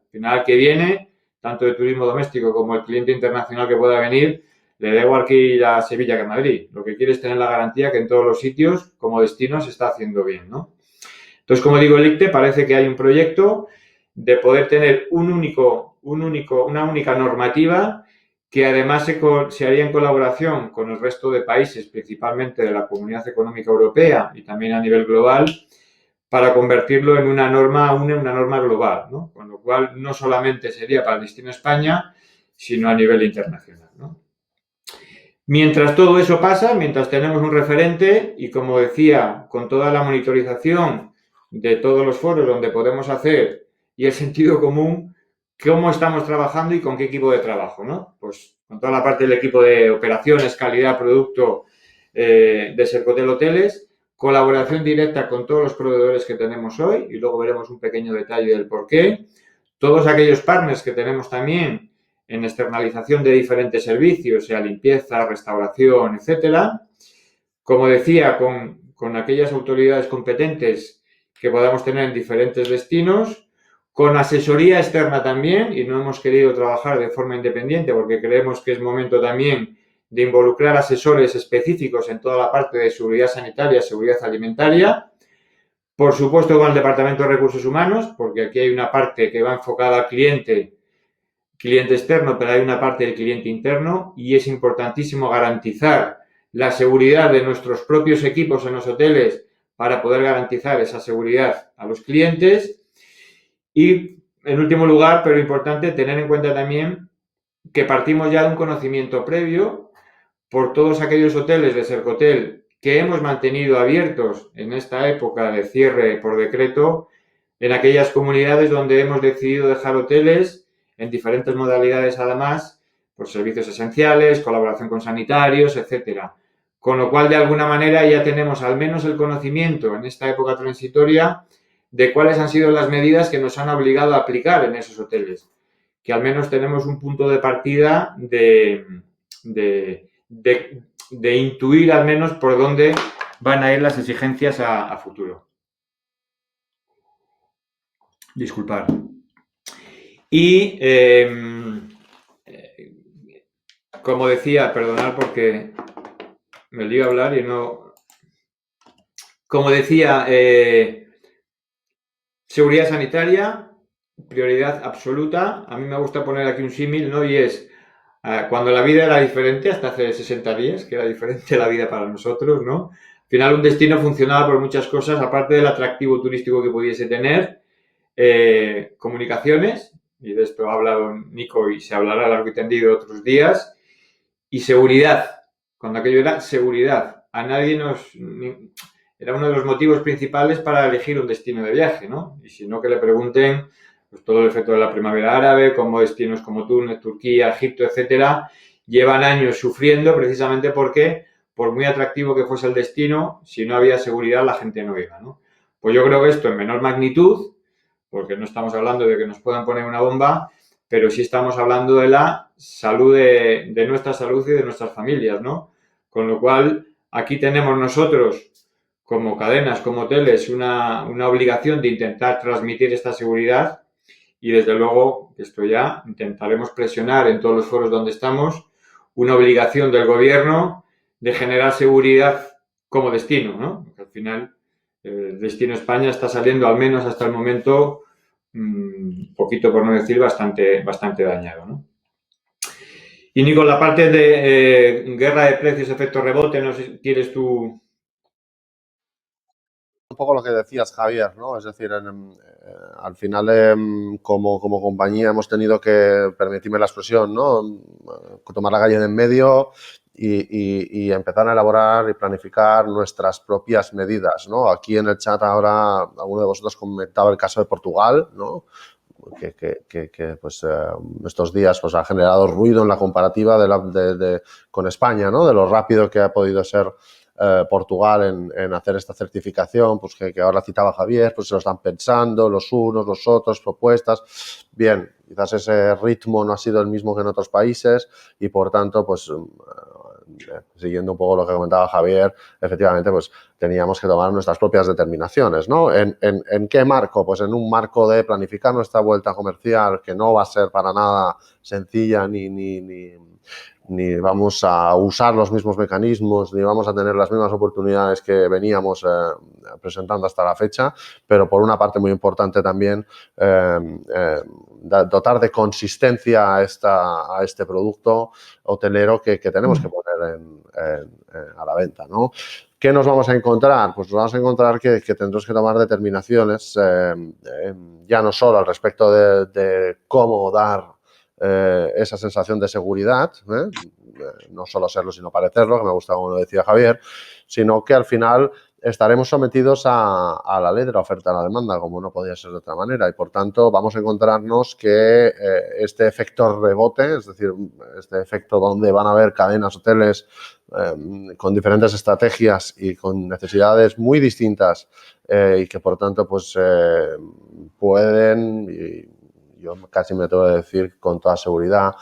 que viene, tanto de turismo doméstico como el cliente internacional que pueda venir. Le da igual que ir a Sevilla que a Madrid. Lo que quiere es tener la garantía que en todos los sitios, como destino, se está haciendo bien, ¿no? Entonces, como digo, el ICTE parece que hay un proyecto de poder tener una única normativa que además se haría en colaboración con el resto de países, principalmente de la Comunidad Económica Europea y también a nivel global, para convertirlo en una norma global, ¿no? Con lo cual, no solamente sería para el destino España, sino a nivel internacional, ¿no? Mientras todo eso pasa, mientras tenemos un referente y, como decía, con toda la monitorización de todos los foros donde podemos hacer y el sentido común, cómo estamos trabajando y con qué equipo de trabajo, ¿no? Pues con toda la parte del equipo de operaciones, calidad, producto de Sercotel Hoteles, colaboración directa con todos los proveedores que tenemos hoy y luego veremos un pequeño detalle del por qué. Todos aquellos partners que tenemos también en externalización de diferentes servicios, sea limpieza, restauración, etcétera. Como decía, con aquellas autoridades competentes que podamos tener en diferentes destinos, con asesoría externa también, y no hemos querido trabajar de forma independiente porque creemos que es momento también de involucrar asesores específicos en toda la parte de seguridad sanitaria, seguridad alimentaria. Por supuesto, con el Departamento de Recursos Humanos, porque aquí hay una parte que va enfocada al cliente externo, pero hay una parte del cliente interno y es importantísimo garantizar la seguridad de nuestros propios equipos en los hoteles para poder garantizar esa seguridad a los clientes. Y, en último lugar, pero importante, tener en cuenta también que partimos ya de un conocimiento previo por todos aquellos hoteles de Sercotel que hemos mantenido abiertos en esta época de cierre por decreto, en aquellas comunidades donde hemos decidido dejar hoteles en diferentes modalidades además, por servicios esenciales, colaboración con sanitarios, etcétera. Con lo cual, de alguna manera, ya tenemos al menos el conocimiento en esta época transitoria de cuáles han sido las medidas que nos han obligado a aplicar en esos hoteles. Que al menos tenemos un punto de partida de intuir al menos por dónde van a ir las exigencias a futuro. Disculpad. Y, como decía, perdonad porque me lío a hablar y no... Como decía, seguridad sanitaria, prioridad absoluta. A mí me gusta poner aquí un símil, ¿no? Y es, cuando la vida era diferente, hasta hace 60 días, que era diferente la vida para nosotros, ¿no? Al final un destino funcionaba por muchas cosas, aparte del atractivo turístico que pudiese tener, comunicaciones, y de esto ha hablado Nico y se hablará largo y tendido otros días, y seguridad. Cuando aquello era seguridad. A nadie era uno de los motivos principales para elegir un destino de viaje, ¿no? Y si no, que le pregunten pues, todo el efecto de la primavera árabe, como destinos como Túnez, Turquía, Egipto, etcétera, llevan años sufriendo precisamente porque, por muy atractivo que fuese el destino, si no había seguridad, la gente no iba, ¿no? Pues yo creo que esto en menor magnitud, porque no estamos hablando de que nos puedan poner una bomba, pero sí estamos hablando de la salud de nuestra salud y de nuestras familias, ¿no? Con lo cual, aquí tenemos nosotros, como cadenas, como hoteles, una obligación de intentar transmitir esta seguridad y, desde luego, esto ya intentaremos presionar en todos los foros donde estamos, una obligación del gobierno de generar seguridad como destino, ¿no? Porque al final el destino España está saliendo, al menos hasta el momento, poquito por no decir bastante dañado, ¿no? Y Nico, la parte de guerra de precios, efecto rebote, no sé si quieres tú... Un poco lo que decías, Javier, ¿no? Es decir, al final, como compañía hemos tenido que, permitirme la expresión, ¿no? Tomar la calle de en medio y empezar a elaborar y planificar nuestras propias medidas, ¿no? Aquí en el chat ahora alguno de vosotros comentaba el caso de Portugal, ¿no? Que pues, estos días pues, ha generado ruido en la comparativa con España, ¿no? De lo rápido que ha podido ser Portugal en hacer esta certificación, pues que ahora citaba Javier, pues se lo están pensando los unos, los otros, propuestas. Bien, quizás ese ritmo no ha sido el mismo que en otros países y, por tanto, pues siguiendo un poco lo que comentaba Javier, efectivamente, pues teníamos que tomar nuestras propias determinaciones, ¿no? ¿En qué marco? Pues en un marco de planificar nuestra vuelta comercial, que no va a ser para nada sencilla ni vamos a usar los mismos mecanismos, ni vamos a tener las mismas oportunidades que veníamos presentando hasta la fecha, pero por una parte muy importante también dotar de consistencia a este producto hotelero que tenemos que poner a la venta, ¿no? ¿Qué nos vamos a encontrar? Pues nos vamos a encontrar que tendremos que tomar determinaciones ya no solo al respecto de cómo dar esa sensación de seguridad, no solo serlo sino parecerlo, que me gusta como lo decía Javier, sino que al final estaremos sometidos a la ley de la oferta y la demanda, como no podía ser de otra manera, y por tanto vamos a encontrarnos que este efecto rebote, es decir, este efecto donde van a haber cadenas, hoteles con diferentes estrategias y con necesidades muy distintas y que por tanto pues pueden, y yo casi me atrevo a decir con toda seguridad,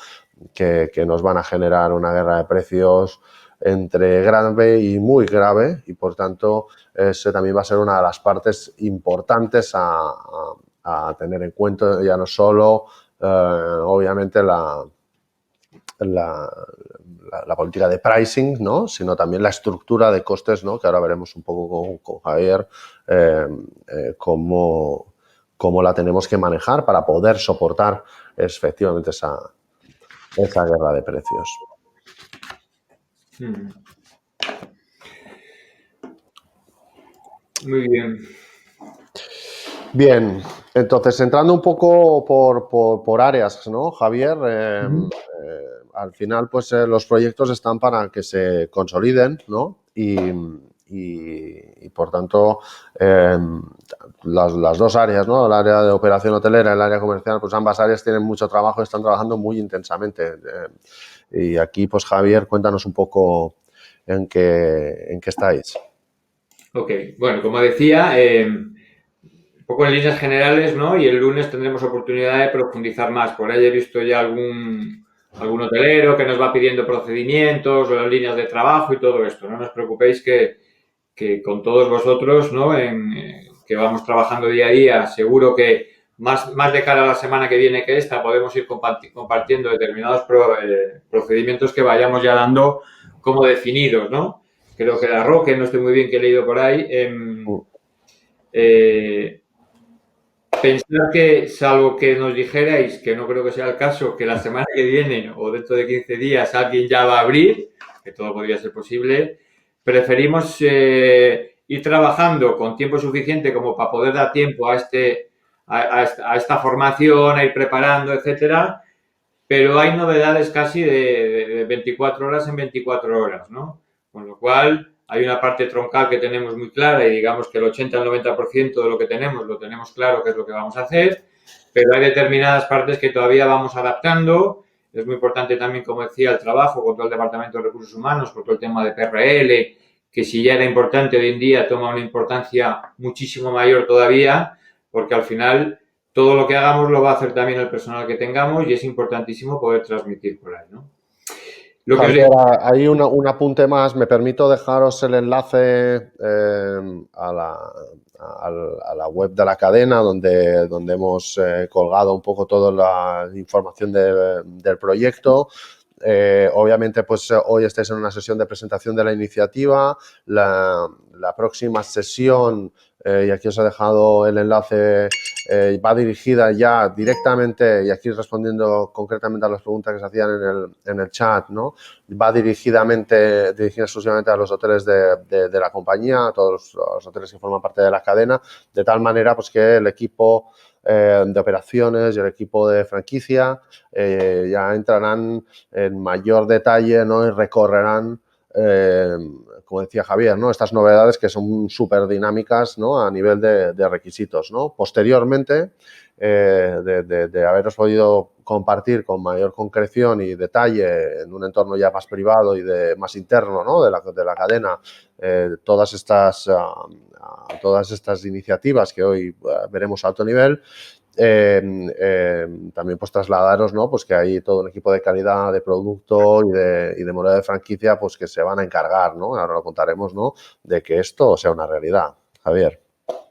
que nos van a generar una guerra de precios entre grave y muy grave, y por tanto ese también va a ser una de las partes importantes a tener en cuenta, ya no solo obviamente la política de pricing, ¿no?, sino también la estructura de costes, ¿no?, que ahora veremos un poco con Javier cómo la tenemos que manejar para poder soportar efectivamente esa guerra de precios. Muy bien. Bien, entonces entrando un poco por áreas, ¿no, Javier? Al final, pues los proyectos están para que se consoliden, ¿no? Y por tanto, las dos áreas, ¿no? El área de operación hotelera y el área comercial, pues ambas áreas tienen mucho trabajo y están trabajando muy intensamente. Y aquí, pues Javier, cuéntanos un poco en qué estáis. Ok, bueno, como decía, un poco en líneas generales, ¿no? Y el lunes tendremos oportunidad de profundizar más. Por ahí he visto ya algún hotelero que nos va pidiendo procedimientos o las líneas de trabajo y todo esto. No os preocupéis que con todos vosotros, ¿no?, que vamos trabajando día a día, seguro que más de cara a la semana que viene que esta, podemos ir compartiendo determinados procedimientos que vayamos ya dando como definidos, ¿no? Creo que la Roque, no estoy muy bien, que he leído por ahí. Pensar que, salvo que nos dijerais, que no creo que sea el caso, que la semana que viene o dentro de 15 días alguien ya va a abrir, que todo podría ser posible, preferimos ir trabajando con tiempo suficiente como para poder dar tiempo a esta formación, a ir preparando, etcétera, pero hay novedades casi de 24 horas en 24 horas, ¿no? Con lo cual, hay una parte troncal que tenemos muy clara y digamos que el 80 al 90% de lo que tenemos, lo tenemos claro qué es lo que vamos a hacer, pero hay determinadas partes que todavía vamos adaptando. Es muy importante también, como decía, el trabajo con todo el Departamento de Recursos Humanos, con todo el tema de PRL, que si ya era importante hoy en día toma una importancia muchísimo mayor todavía, porque al final todo lo que hagamos lo va a hacer también el personal que tengamos y es importantísimo poder transmitir por ahí, ¿no? Javier, hay un apunte más. Me permito dejaros el enlace a la web de la cadena donde hemos colgado un poco toda la información del proyecto. Obviamente, pues hoy estáis en una sesión de presentación de la iniciativa. La próxima sesión, y aquí os he dejado el enlace, va dirigida ya directamente, y aquí respondiendo concretamente a las preguntas que se hacían en el chat, ¿no? Va dirigida exclusivamente a los hoteles de la compañía, a todos los hoteles que forman parte de la cadena, de tal manera pues que el equipo de operaciones y el equipo de franquicia ya entrarán en mayor detalle, ¿no?, y recorrerán, como decía Javier, ¿no?, estas novedades que son súper dinámicas, ¿no?, a nivel de requisitos, ¿no? Posteriormente, de haberos podido compartir con mayor concreción y detalle en un entorno ya más privado y más interno, ¿no?, de la cadena, todas estas iniciativas que hoy veremos a alto nivel. También pues trasladaros, ¿no?, pues que hay todo un equipo de calidad de producto y de modelo de franquicia pues que se van a encargar, ¿no? Ahora lo contaremos, ¿no?, de que esto sea una realidad. Javier.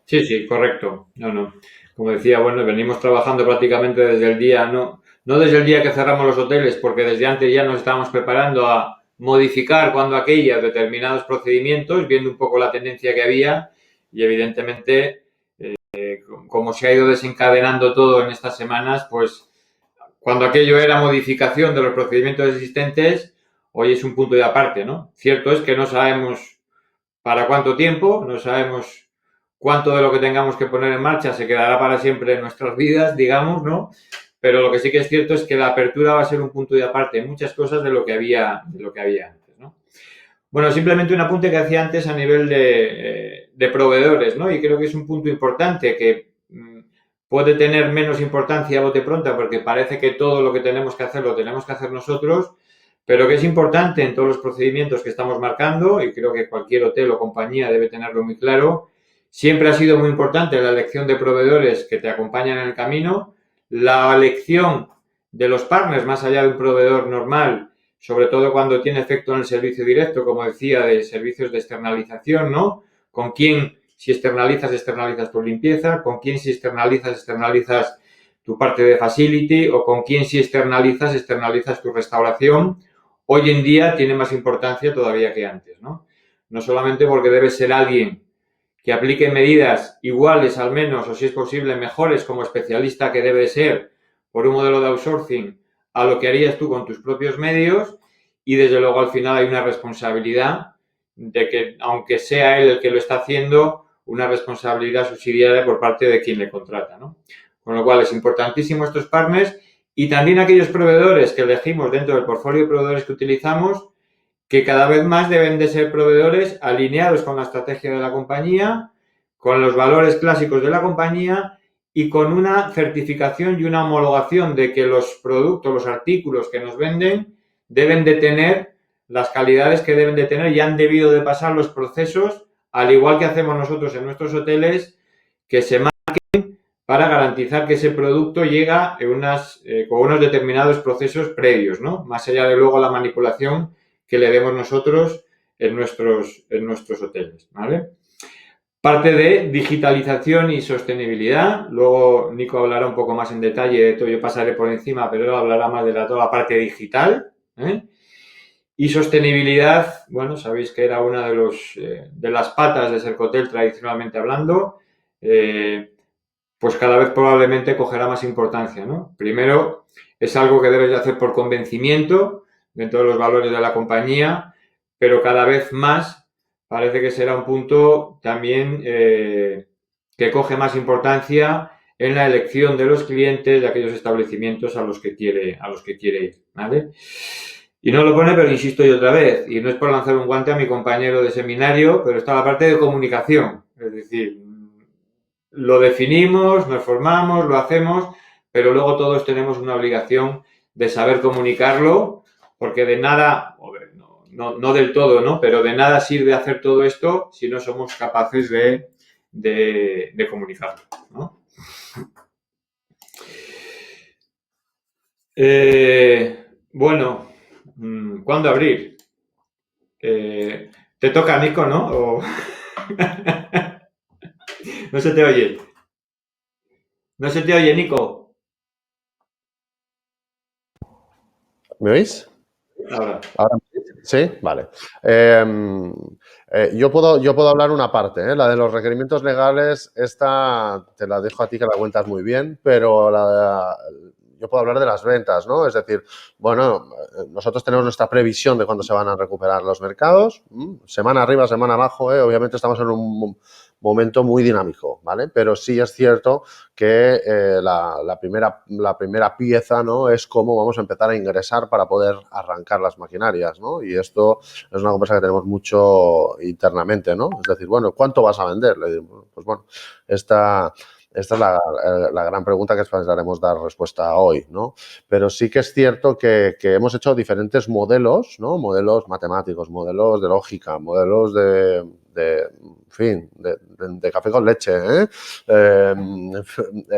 Sí, correcto. No. Como decía, bueno, venimos trabajando prácticamente desde el día, no desde el día que cerramos los hoteles, porque desde antes ya nos estábamos preparando a modificar cuando aquellas determinados procedimientos, viendo un poco la tendencia que había y evidentemente como se ha ido desencadenando todo en estas semanas, pues cuando aquello era modificación de los procedimientos existentes, hoy es un punto de aparte, ¿no? Cierto es que no sabemos para cuánto tiempo, no sabemos cuánto de lo que tengamos que poner en marcha se quedará para siempre en nuestras vidas, digamos, ¿no? Pero lo que sí que es cierto es que la apertura va a ser un punto de aparte en muchas cosas de lo que había antes, ¿no? Bueno, simplemente un apunte que hacía antes a nivel de de proveedores, ¿no? Y creo que es un punto importante que puede tener menos importancia a bote pronto porque parece que todo lo que tenemos que hacer lo tenemos que hacer nosotros, pero que es importante en todos los procedimientos que estamos marcando, y creo que cualquier hotel o compañía debe tenerlo muy claro. Siempre ha sido muy importante la elección de proveedores que te acompañan en el camino, la elección de los partners más allá de un proveedor normal, sobre todo cuando tiene efecto en el servicio directo, como decía, de servicios de externalización, ¿no? Con quién, si externalizas tu limpieza, con quién si externalizas tu parte de facility, o con quién si externalizas tu restauración. Hoy en día tiene más importancia todavía que antes, ¿no? No solamente porque debe ser alguien que aplique medidas iguales al menos, o si es posible mejores como especialista que debe ser por un modelo de outsourcing a lo que harías tú con tus propios medios, y desde luego al final hay una responsabilidad de que, aunque sea él el que lo está haciendo, una responsabilidad subsidiaria por parte de quien le contrata, ¿no? Con lo cual es importantísimo estos partners y también aquellos proveedores que elegimos dentro del portfolio de proveedores que utilizamos, que cada vez más deben de ser proveedores alineados con la estrategia de la compañía, con los valores clásicos de la compañía y con una certificación y una homologación de que los productos, los artículos que nos venden deben de tener las calidades que deben de tener y han debido de pasar los procesos, al igual que hacemos nosotros en nuestros hoteles, que se marquen para garantizar que ese producto llega con unos determinados procesos previos, ¿no? Más allá de luego la manipulación que le demos nosotros en nuestros hoteles, ¿vale? Parte de digitalización y sostenibilidad. Luego Nico hablará un poco más en detalle de esto, yo pasaré por encima, pero él hablará más de toda la parte digital, ¿eh? Y sostenibilidad, bueno, sabéis que era una de las patas de Sercotel tradicionalmente hablando, pues cada vez probablemente cogerá más importancia, ¿no? Primero, es algo que debes de hacer por convencimiento dentro de los valores de la compañía, pero cada vez más parece que será un punto también que coge más importancia en la elección de los clientes de aquellos establecimientos a los que quiere ir, ¿vale? Y no lo pone, pero insisto yo otra vez, y no es por lanzar un guante a mi compañero de seminario, pero está la parte de comunicación, es decir, lo definimos, nos formamos, lo hacemos, pero luego todos tenemos una obligación de saber comunicarlo, porque de nada, no del todo, ¿no? Pero de nada sirve hacer todo esto si no somos capaces de comunicarlo, ¿no? Bueno, ¿cuándo abrir? Te toca, Nico, ¿no? No se te oye. No se te oye, Nico. ¿Me oís? Ahora. ¿Sí? Vale. Yo puedo hablar una parte, ¿eh? La de los requerimientos legales, esta te la dejo a ti que la cuentas muy bien, pero yo puedo hablar de las ventas, ¿no? Es decir, bueno, nosotros tenemos nuestra previsión de cuándo se van a recuperar los mercados, semana arriba, semana abajo, ¿eh? Obviamente estamos en un momento muy dinámico, ¿vale? Pero sí es cierto que la primera pieza, ¿no? Es cómo vamos a empezar a ingresar para poder arrancar las maquinarias, ¿no? Y esto es una conversa que tenemos mucho internamente, ¿no? Es decir, bueno, ¿cuánto vas a vender? Le digo, pues bueno, esta es la gran pregunta que esperaremos dar respuesta hoy, ¿no? Pero sí que es cierto que hemos hecho diferentes modelos, ¿no? Modelos matemáticos, modelos de lógica, modelos de café con leche,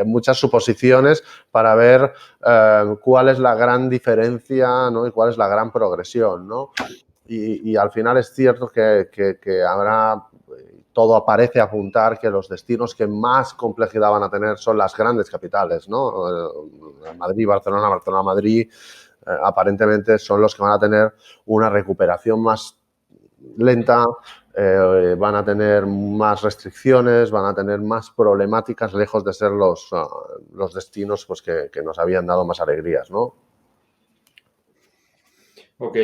muchas suposiciones para ver cuál es la gran diferencia, ¿no? Y cuál es la gran progresión, ¿no? Y al final es cierto que habrá, todo parece apuntar que los destinos que más complejidad van a tener son las grandes capitales, ¿no? Madrid, Barcelona, Madrid, aparentemente son los que van a tener una recuperación más lenta, van a tener más restricciones, van a tener más problemáticas, lejos de ser los destinos pues, que nos habían dado más alegrías, ¿no? Ok.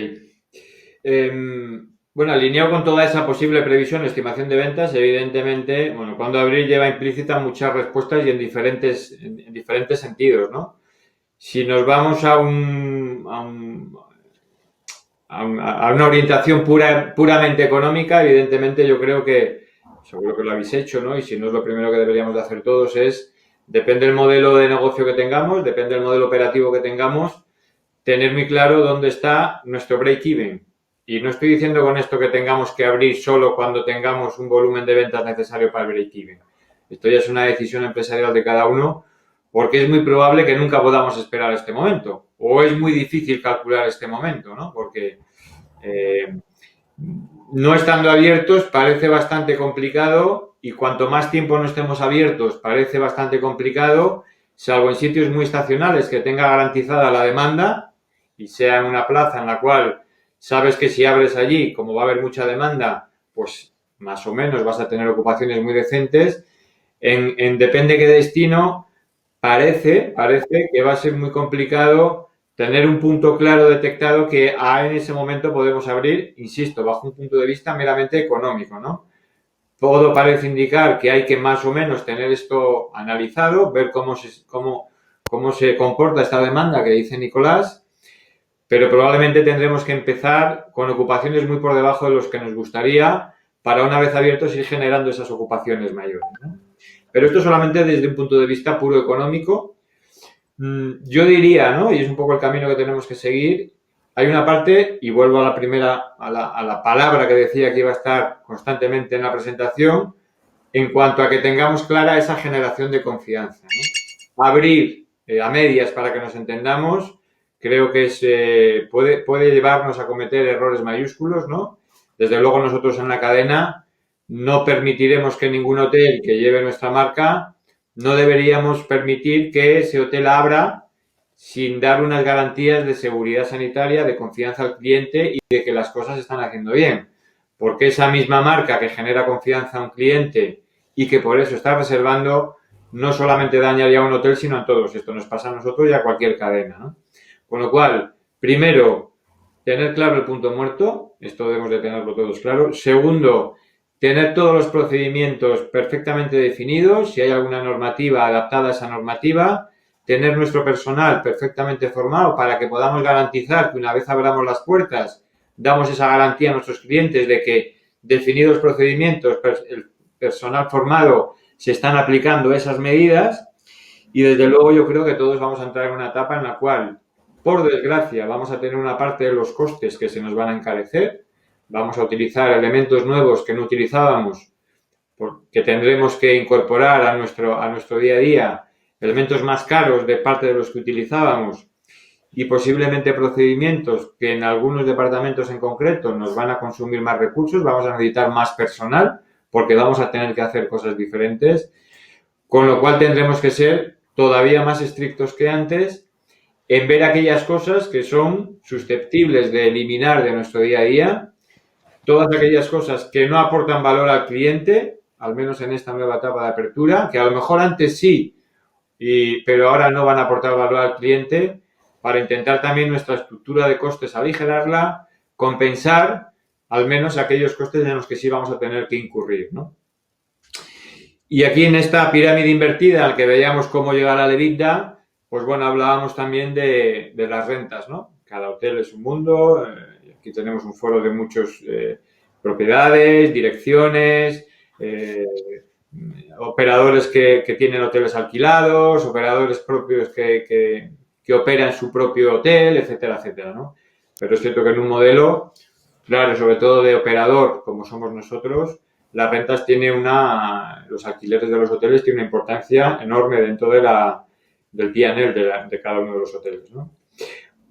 Bueno, alineado con toda esa posible previsión, estimación de ventas, evidentemente, bueno, cuando abrir lleva implícita muchas respuestas y en diferentes sentidos, ¿no? Si nos vamos a una orientación puramente económica, evidentemente yo creo que seguro que lo habéis hecho, ¿no? Y si no es lo primero que deberíamos de hacer todos es, depende del modelo de negocio que tengamos, depende del modelo operativo que tengamos, tener muy claro dónde está nuestro break-even. Y no estoy diciendo con esto que tengamos que abrir solo cuando tengamos un volumen de ventas necesario para el break-even. Esto ya es una decisión empresarial de cada uno, porque es muy probable que nunca podamos esperar este momento. O es muy difícil calcular este momento, ¿no? Porque no estando abiertos parece bastante complicado y cuanto más tiempo no estemos abiertos parece bastante complicado, salvo en sitios muy estacionales que tenga garantizada la demanda y sea en una plaza en la cual sabes que si abres allí, como va a haber mucha demanda, pues más o menos vas a tener ocupaciones muy decentes. En depende qué destino, parece que va a ser muy complicado tener un punto claro detectado que en ese momento podemos abrir, insisto, bajo un punto de vista meramente económico, ¿no? Todo parece indicar que hay que más o menos tener esto analizado, ver cómo se comporta esta demanda que dice Nicolás, pero probablemente tendremos que empezar con ocupaciones muy por debajo de los que nos gustaría para una vez abiertos ir generando esas ocupaciones mayores, ¿no? Pero esto solamente desde un punto de vista puro económico. Yo diría, ¿no? Y es un poco el camino que tenemos que seguir. Hay una parte, y vuelvo a la primera, a la palabra que decía que iba a estar constantemente en la presentación, en cuanto a que tengamos clara esa generación de confianza, ¿no? Abrir a medias para que nos entendamos, creo que puede llevarnos a cometer errores mayúsculos, ¿no? Desde luego nosotros en la cadena no permitiremos que ningún hotel que lleve nuestra marca, no deberíamos permitir que ese hotel abra sin dar unas garantías de seguridad sanitaria, de confianza al cliente y de que las cosas se están haciendo bien. Porque esa misma marca que genera confianza a un cliente y que por eso está reservando, no solamente dañaría a un hotel, sino a todos. Esto nos pasa a nosotros y a cualquier cadena, ¿no? Con lo cual, primero, tener claro el punto muerto. Esto debemos de tenerlo todos claro. Segundo, tener todos los procedimientos perfectamente definidos, si hay alguna normativa adaptada a esa normativa, tener nuestro personal perfectamente formado para que podamos garantizar que una vez abramos las puertas, damos esa garantía a nuestros clientes de que definidos procedimientos, el personal formado, se están aplicando esas medidas y desde luego yo creo que todos vamos a entrar en una etapa en la cual, por desgracia, vamos a tener una parte de los costes que se nos van a encarecer. Vamos a utilizar elementos nuevos que no utilizábamos, que tendremos que incorporar a nuestro día a día, elementos más caros de parte de los que utilizábamos y posiblemente procedimientos que en algunos departamentos en concreto nos van a consumir más recursos, vamos a necesitar más personal porque vamos a tener que hacer cosas diferentes, con lo cual tendremos que ser todavía más estrictos que antes en ver aquellas cosas que son susceptibles de eliminar de nuestro día a día, todas aquellas cosas que no aportan valor al cliente, al menos en esta nueva etapa de apertura, que a lo mejor antes sí, pero ahora no van a aportar valor al cliente, para intentar también nuestra estructura de costes aligerarla, compensar al menos aquellos costes en los que sí vamos a tener que incurrir, ¿no? Y aquí en esta pirámide invertida, al que veíamos cómo llegar al EBITDA, pues bueno, hablábamos también de las rentas, ¿no? Cada hotel es un mundo, aquí tenemos un foro de muchas propiedades, direcciones, operadores que tienen hoteles alquilados, operadores propios que operan su propio hotel, etcétera, etcétera, ¿no? Pero es cierto que en un modelo, claro, sobre todo de operador, como somos nosotros, las rentas los alquileres de los hoteles tienen una importancia enorme dentro del P&L de cada uno de los hoteles, ¿no?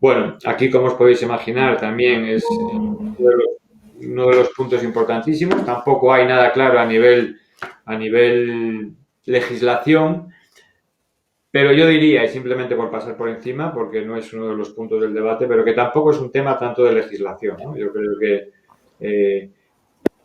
Bueno, aquí, como os podéis imaginar, también es uno de los puntos importantísimos. Tampoco hay nada claro a nivel legislación, pero yo diría, y simplemente por pasar por encima, porque no es uno de los puntos del debate, pero que tampoco es un tema tanto de legislación, ¿no? Yo creo que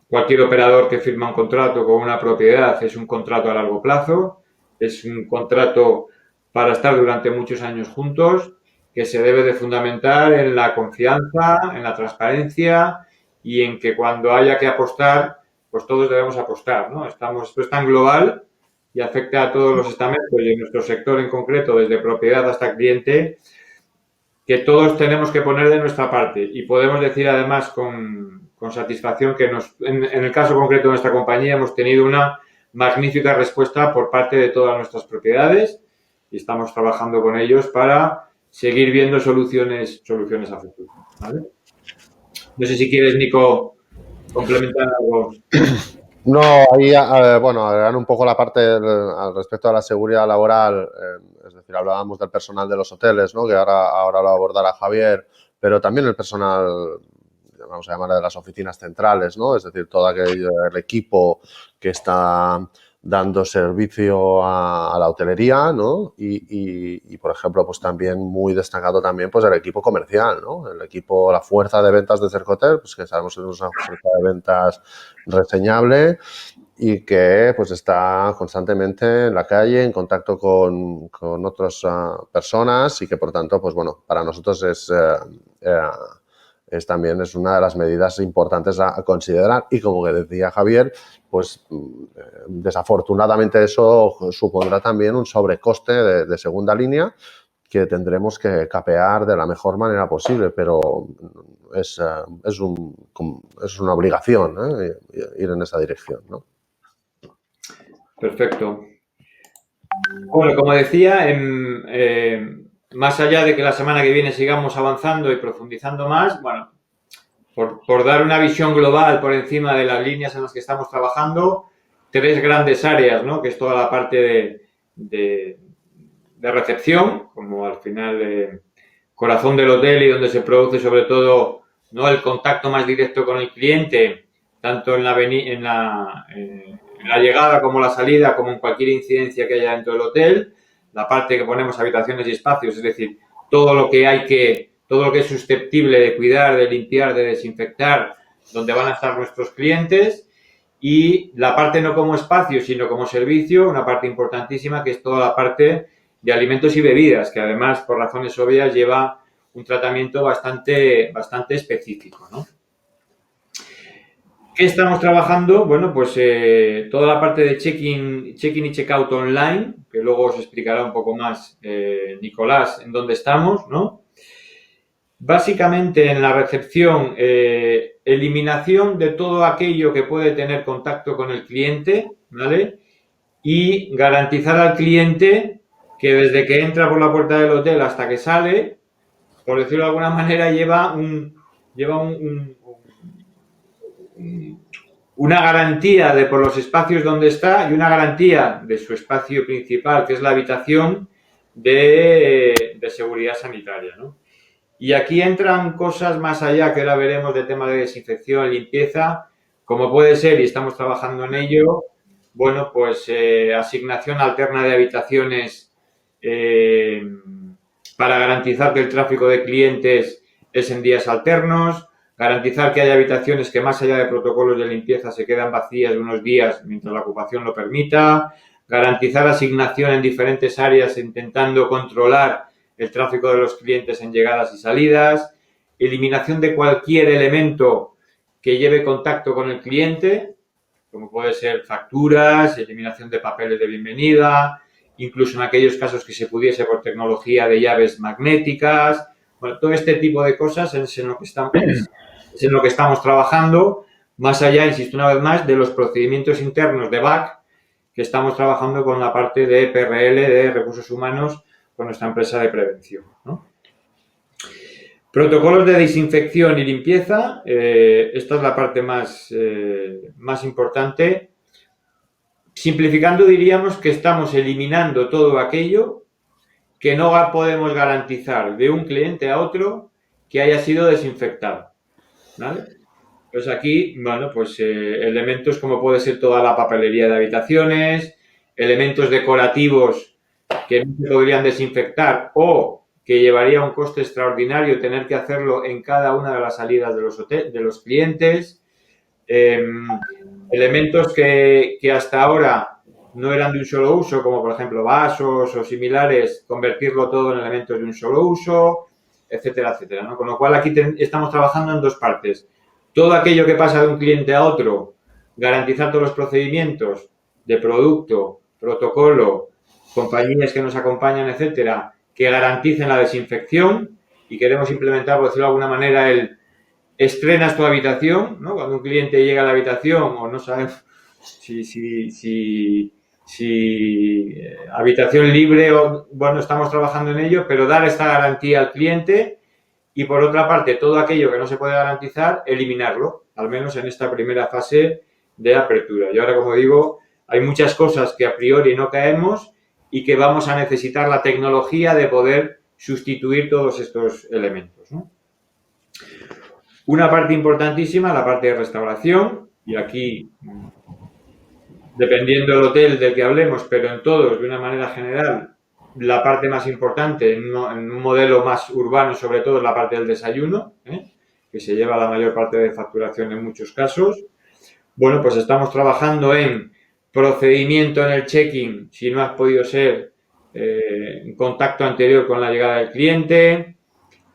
cualquier operador que firma un contrato con una propiedad es un contrato a largo plazo, es un contrato para estar durante muchos años juntos, que se debe de fundamentar en la confianza, en la transparencia y en que cuando haya que apostar, pues todos debemos apostar, ¿no? Esto es tan global y afecta a todos los estamentos y en nuestro sector en concreto, desde propiedad hasta cliente, que todos tenemos que poner de nuestra parte y podemos decir además con con satisfacción que en el caso concreto de nuestra compañía hemos tenido una magnífica respuesta por parte de todas nuestras propiedades y estamos trabajando con ellos para seguir viendo soluciones a futuro, ¿vale? No sé si quieres, Nico, complementar algo. No, ahí, bueno, agregar un poco la parte al respecto a la seguridad laboral, es decir, hablábamos del personal de los hoteles, ¿no? Que ahora lo abordará Javier, pero también el personal, vamos a llamar de las oficinas centrales, ¿no? Es decir, todo el equipo que está dando servicio a la hotelería, ¿no? Y, por ejemplo, pues también muy destacado también pues el equipo comercial, ¿no? El equipo, la fuerza de ventas de Cercotel, pues que sabemos que es una fuerza de ventas reseñable y que pues está constantemente en la calle, en contacto con otras personas y que, por tanto, pues bueno, para nosotros también es una de las medidas importantes a considerar y, como que decía Javier, pues desafortunadamente eso supondrá también un sobrecoste de segunda línea que tendremos que capear de la mejor manera posible, pero es una obligación, ¿eh? Ir en esa dirección, ¿no? Perfecto. Bueno, como decía, más allá de que la semana que viene sigamos avanzando y profundizando más, bueno, por dar una visión global por encima de las líneas en las que estamos trabajando, 3 grandes áreas, ¿no? Que es toda la parte de recepción, como al final corazón del hotel y donde se produce sobre todo, ¿no?, el contacto más directo con el cliente, tanto en la llegada como la salida, como en cualquier incidencia que haya dentro del hotel. La parte que ponemos habitaciones y espacios, es decir, todo lo que es susceptible de cuidar, de limpiar, de desinfectar, donde van a estar nuestros clientes. Y la parte no como espacio, sino como servicio, una parte importantísima que es toda la parte de alimentos y bebidas, que además, por razones obvias, lleva un tratamiento bastante específico, ¿no? ¿Qué estamos trabajando? Bueno, pues toda la parte de check-in y check-out online, que luego os explicará un poco más Nicolás en dónde estamos, ¿no? Básicamente en la recepción, eliminación de todo aquello que puede tener contacto con el cliente, ¿vale? Y garantizar al cliente que desde que entra por la puerta del hotel hasta que sale, por decirlo de alguna manera, lleva una garantía de por los espacios donde está y una garantía de su espacio principal, que es la habitación, de seguridad sanitaria, ¿no? Y aquí entran cosas más allá que ahora veremos de tema de desinfección, limpieza, como puede ser, y estamos trabajando en ello, bueno, pues asignación alterna de habitaciones para garantizar que el tráfico de clientes es en días alternos, garantizar que haya habitaciones que más allá de protocolos de limpieza se quedan vacías unos días mientras la ocupación lo permita, garantizar asignación en diferentes áreas intentando controlar el tráfico de los clientes en llegadas y salidas, eliminación de cualquier elemento que lleve contacto con el cliente, como puede ser facturas, eliminación de papeles de bienvenida, incluso en aquellos casos que se pudiese por tecnología de llaves magnéticas. Bueno, todo este tipo de cosas es en lo que estamos trabajando, más allá, insisto una vez más, de los procedimientos internos de BAC, que estamos trabajando con la parte de PRL, de recursos humanos, con nuestra empresa de prevención, ¿no? Protocolos de desinfección y limpieza, esta es la parte más importante. Simplificando, diríamos que estamos eliminando todo aquello que no podemos garantizar de un cliente a otro que haya sido desinfectado, ¿vale? Pues aquí, bueno, pues elementos como puede ser toda la papelería de habitaciones, elementos decorativos que no se podrían desinfectar o que llevaría un coste extraordinario tener que hacerlo en cada una de las salidas de los clientes, elementos que hasta ahora no eran de un solo uso, como por ejemplo vasos o similares, convertirlo todo en elementos de un solo uso, etcétera, etcétera, ¿no? Con lo cual aquí estamos trabajando en 2 partes. Todo aquello que pasa de un cliente a otro, garantizar todos los procedimientos de producto, protocolo, compañías que nos acompañan, etcétera, que garanticen la desinfección, y queremos implementar, por decirlo de alguna manera, estrenas tu habitación, ¿no? Cuando un cliente llega a la habitación o no sabes si habitación libre o, bueno, estamos trabajando en ello, pero dar esta garantía al cliente y, por otra parte, todo aquello que no se puede garantizar, eliminarlo, al menos en esta primera fase de apertura. Y ahora, como digo, hay muchas cosas que a priori no caemos y que vamos a necesitar la tecnología de poder sustituir todos estos elementos, ¿no? Una parte importantísima, la parte de restauración, y aquí, dependiendo del hotel del que hablemos, pero en todos, de una manera general, la parte más importante, en un modelo más urbano, sobre todo, es la parte del desayuno, que se lleva la mayor parte de facturación en muchos casos. Bueno, pues estamos trabajando en procedimiento en el check-in, si no has podido ser en contacto anterior con la llegada del cliente,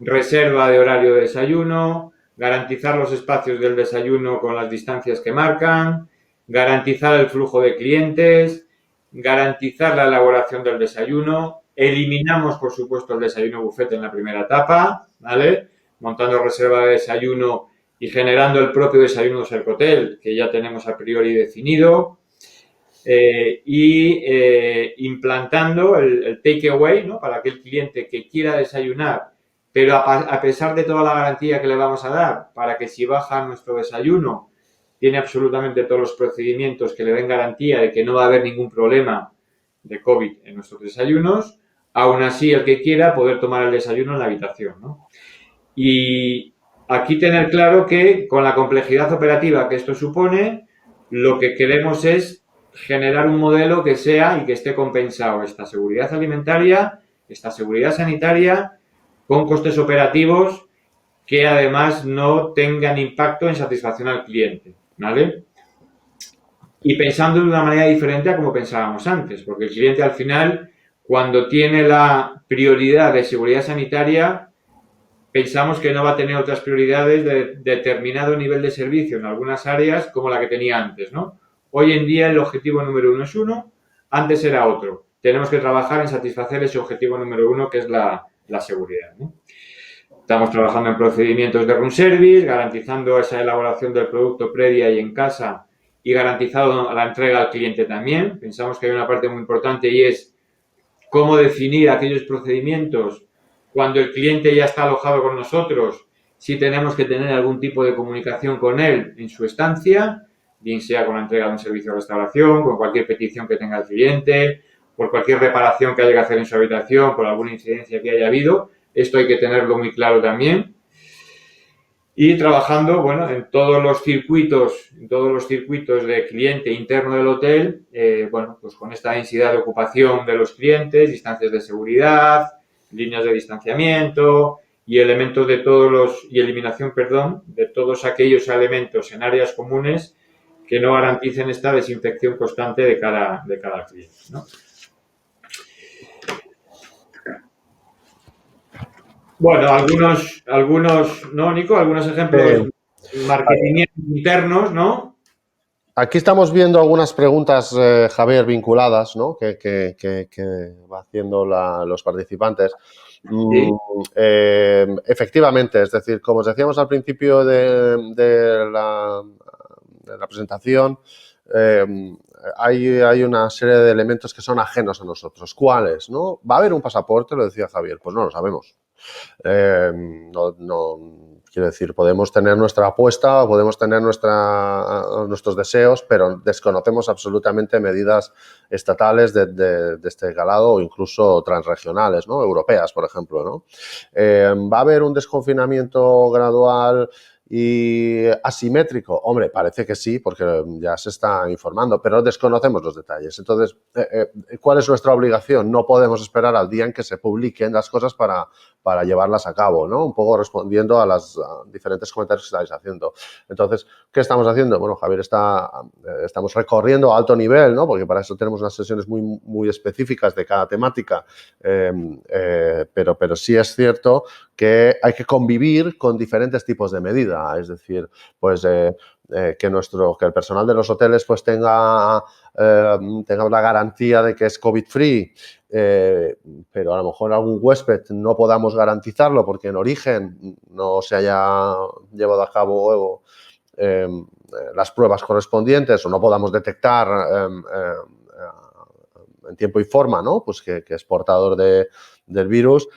reserva de horario de desayuno, garantizar los espacios del desayuno con las distancias que marcan, garantizar el flujo de clientes, garantizar la elaboración del desayuno. Eliminamos, por supuesto, el desayuno buffet en la primera etapa, ¿vale? Montando reserva de desayuno y generando el propio desayuno Sercotel, que ya tenemos a priori definido. Implantando el takeaway, ¿no? Para aquel cliente que quiera desayunar, pero a pesar de toda la garantía que le vamos a dar, para que si baja nuestro desayuno, tiene absolutamente todos los procedimientos que le den garantía de que no va a haber ningún problema de COVID en nuestros desayunos, aún así el que quiera poder tomar el desayuno en la habitación, ¿no? Y aquí tener claro que con la complejidad operativa que esto supone, lo que queremos es generar un modelo que sea y que esté compensado esta seguridad alimentaria, esta seguridad sanitaria, con costes operativos que además no tengan impacto en satisfacción al cliente, ¿vale? Y pensando de una manera diferente a como pensábamos antes, porque el cliente al final, cuando tiene la prioridad de seguridad sanitaria, pensamos que no va a tener otras prioridades de determinado nivel de servicio en algunas áreas como la que tenía antes, ¿no? Hoy en día el objetivo número uno es uno, antes era otro. Tenemos que trabajar en satisfacer ese objetivo número uno, que es la seguridad, ¿no? Estamos trabajando en procedimientos de room service, garantizando esa elaboración del producto previa y en casa y garantizado la entrega al cliente también. Pensamos que hay una parte muy importante y es cómo definir aquellos procedimientos cuando el cliente ya está alojado con nosotros, si tenemos que tener algún tipo de comunicación con él en su estancia, bien sea con la entrega de un servicio de restauración, con cualquier petición que tenga el cliente, por cualquier reparación que haya que hacer en su habitación, por alguna incidencia que haya habido. Esto hay que tenerlo muy claro también. Y trabajando, bueno, en todos los circuitos de cliente interno del hotel, bueno, pues con esta densidad de ocupación de los clientes, distancias de seguridad, líneas de distanciamiento y elementos de todos los, y eliminación, perdón, de todos aquellos elementos en áreas comunes que no garanticen esta desinfección constante de cada cliente, ¿no? Bueno, algunos, ¿no, Nico? Algunos ejemplos marketing internos, ¿no? Aquí estamos viendo algunas preguntas, Javier, vinculadas, ¿no? que va haciendo los participantes. Sí. Efectivamente, es decir, como os decíamos al principio de la presentación, hay una serie de elementos que son ajenos a nosotros. ¿Cuáles? ¿No? ¿Va a haber un pasaporte? Lo decía Javier. Pues no lo sabemos. Quiero decir, podemos tener nuestra apuesta, podemos tener nuestros deseos, pero desconocemos absolutamente medidas estatales de este calado o incluso transregionales, ¿no? Europeas, por ejemplo, ¿no? ¿Va a haber un desconfinamiento gradual y asimétrico? Hombre, parece que sí, porque ya se está informando, pero desconocemos los detalles. Entonces, ¿cuál es nuestra obligación? No podemos esperar al día en que se publiquen las cosas para llevarlas a cabo, ¿no? Un poco respondiendo a los diferentes comentarios que estáis haciendo. Entonces, ¿qué estamos haciendo? Bueno, Javier, estamos recorriendo a alto nivel, ¿no? Porque para eso tenemos unas sesiones muy, muy específicas de cada temática, pero sí es cierto que hay que convivir con diferentes tipos de medida, es decir, pues que el personal de los hoteles pues tenga la garantía de que es COVID-free, pero a lo mejor algún huésped no podamos garantizarlo porque en origen no se haya llevado a cabo las pruebas correspondientes o no podamos detectar en tiempo y forma, ¿no? Pues que es portador del virus,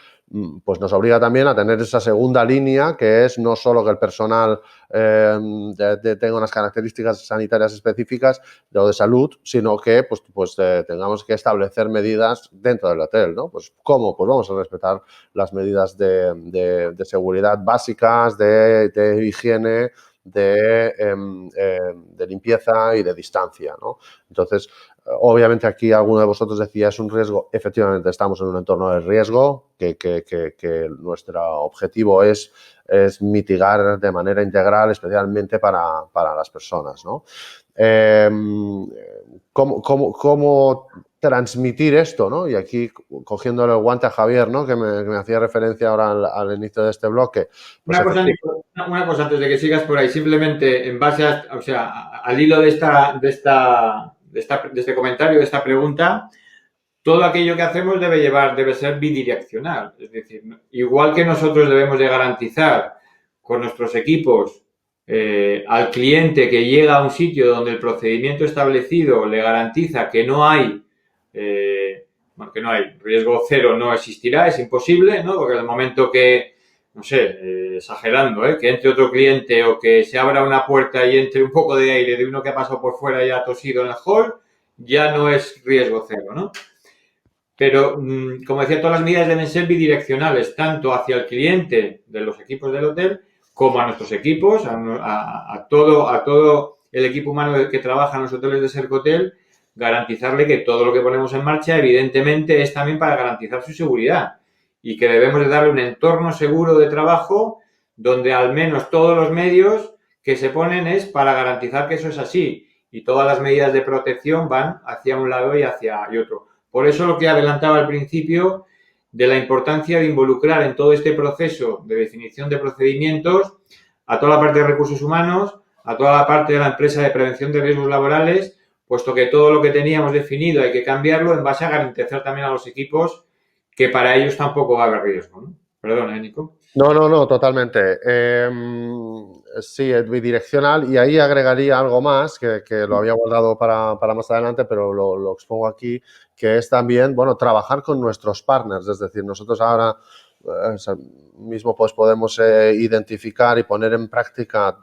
pues nos obliga también a tener esa segunda línea, que es no solo que el personal tenga unas características sanitarias específicas o de salud, sino que tengamos que establecer medidas dentro del hotel, ¿no? Pues ¿cómo? Pues vamos a respetar las medidas de seguridad básicas, de higiene, de limpieza y de distancia, ¿no? Entonces, obviamente aquí alguno de vosotros decía es un riesgo. Efectivamente, estamos en un entorno de riesgo que nuestro objetivo es mitigar de manera integral, especialmente para las personas, ¿no? ¿Cómo transmitir esto, ¿no? Y aquí, cogiéndole el guante a Javier, ¿no? Que me hacía referencia ahora al inicio de este bloque. Pues una cosa antes de que sigas por ahí, simplemente en base al hilo de este comentario, de esta pregunta, todo aquello que hacemos debe ser bidireccional. Es decir, igual que nosotros debemos de garantizar con nuestros equipos al cliente que llega a un sitio donde el procedimiento establecido le garantiza que no hay riesgo cero, no existirá, es imposible, ¿no? Porque en el momento que, no sé, exagerando, que entre otro cliente o que se abra una puerta y entre un poco de aire de uno que ha pasado por fuera y ha tosido en el hall, ya no es riesgo cero, ¿no? Pero, como decía, todas las medidas deben ser bidireccionales, tanto hacia el cliente de los equipos del hotel como a nuestros equipos, a todo el equipo humano que trabaja en los hoteles de Sercotel, garantizarle que todo lo que ponemos en marcha, evidentemente, es también para garantizar su seguridad y que debemos de darle un entorno seguro de trabajo donde al menos todos los medios que se ponen es para garantizar que eso es así y todas las medidas de protección van hacia un lado y hacia otro. Por eso lo que adelantaba al principio de la importancia de involucrar en todo este proceso de definición de procedimientos a toda la parte de recursos humanos, a toda la parte de la empresa de prevención de riesgos laborales, puesto que todo lo que teníamos definido hay que cambiarlo en base a garantizar también a los equipos que para ellos tampoco va a haber riesgo, ¿no? Perdona, Nico. No, totalmente. Sí, es bidireccional y ahí agregaría algo más que lo había guardado para más adelante, pero lo expongo aquí, que es también, bueno, trabajar con nuestros partners. Es decir, nosotros ahora mismo pues podemos identificar y poner en práctica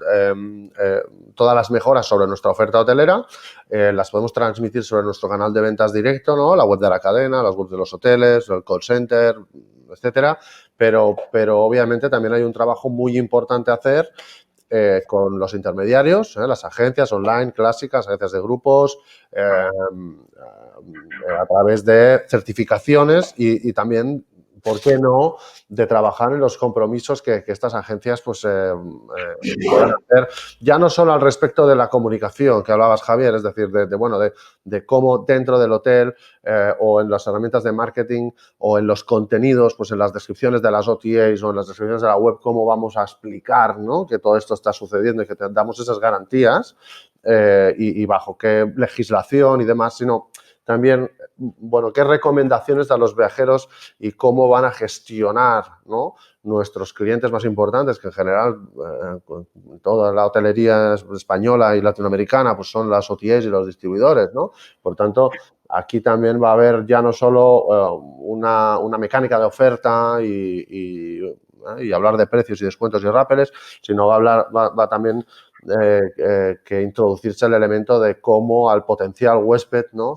todas las mejoras sobre nuestra oferta hotelera, las podemos transmitir sobre nuestro canal de ventas directo, ¿no? La web de la cadena, las webs de los hoteles, el call center, etcétera. Pero obviamente también hay un trabajo muy importante a hacer con los intermediarios, las agencias online clásicas, agencias de grupos, a través de certificaciones y también, ¿por qué no?, de trabajar en los compromisos que estas agencias pues puedan hacer, ya no solo al respecto de la comunicación que hablabas, Javier, es decir, de cómo dentro del hotel o en las herramientas de marketing o en los contenidos, pues en las descripciones de las OTAs o en las descripciones de la web, cómo vamos a explicar, ¿no?, que todo esto está sucediendo y que te damos esas garantías y bajo qué legislación y demás, sino también, bueno, qué recomendaciones dan los viajeros y cómo van a gestionar, ¿no?, nuestros clientes más importantes, que en general toda la hotelería española y latinoamericana pues son las OTAs y los distribuidores, ¿no? Por tanto, aquí también va a haber ya no solo una mecánica de oferta y hablar de precios y descuentos y rápeles, sino va también que introducirse el elemento de cómo al potencial huésped, ¿no?,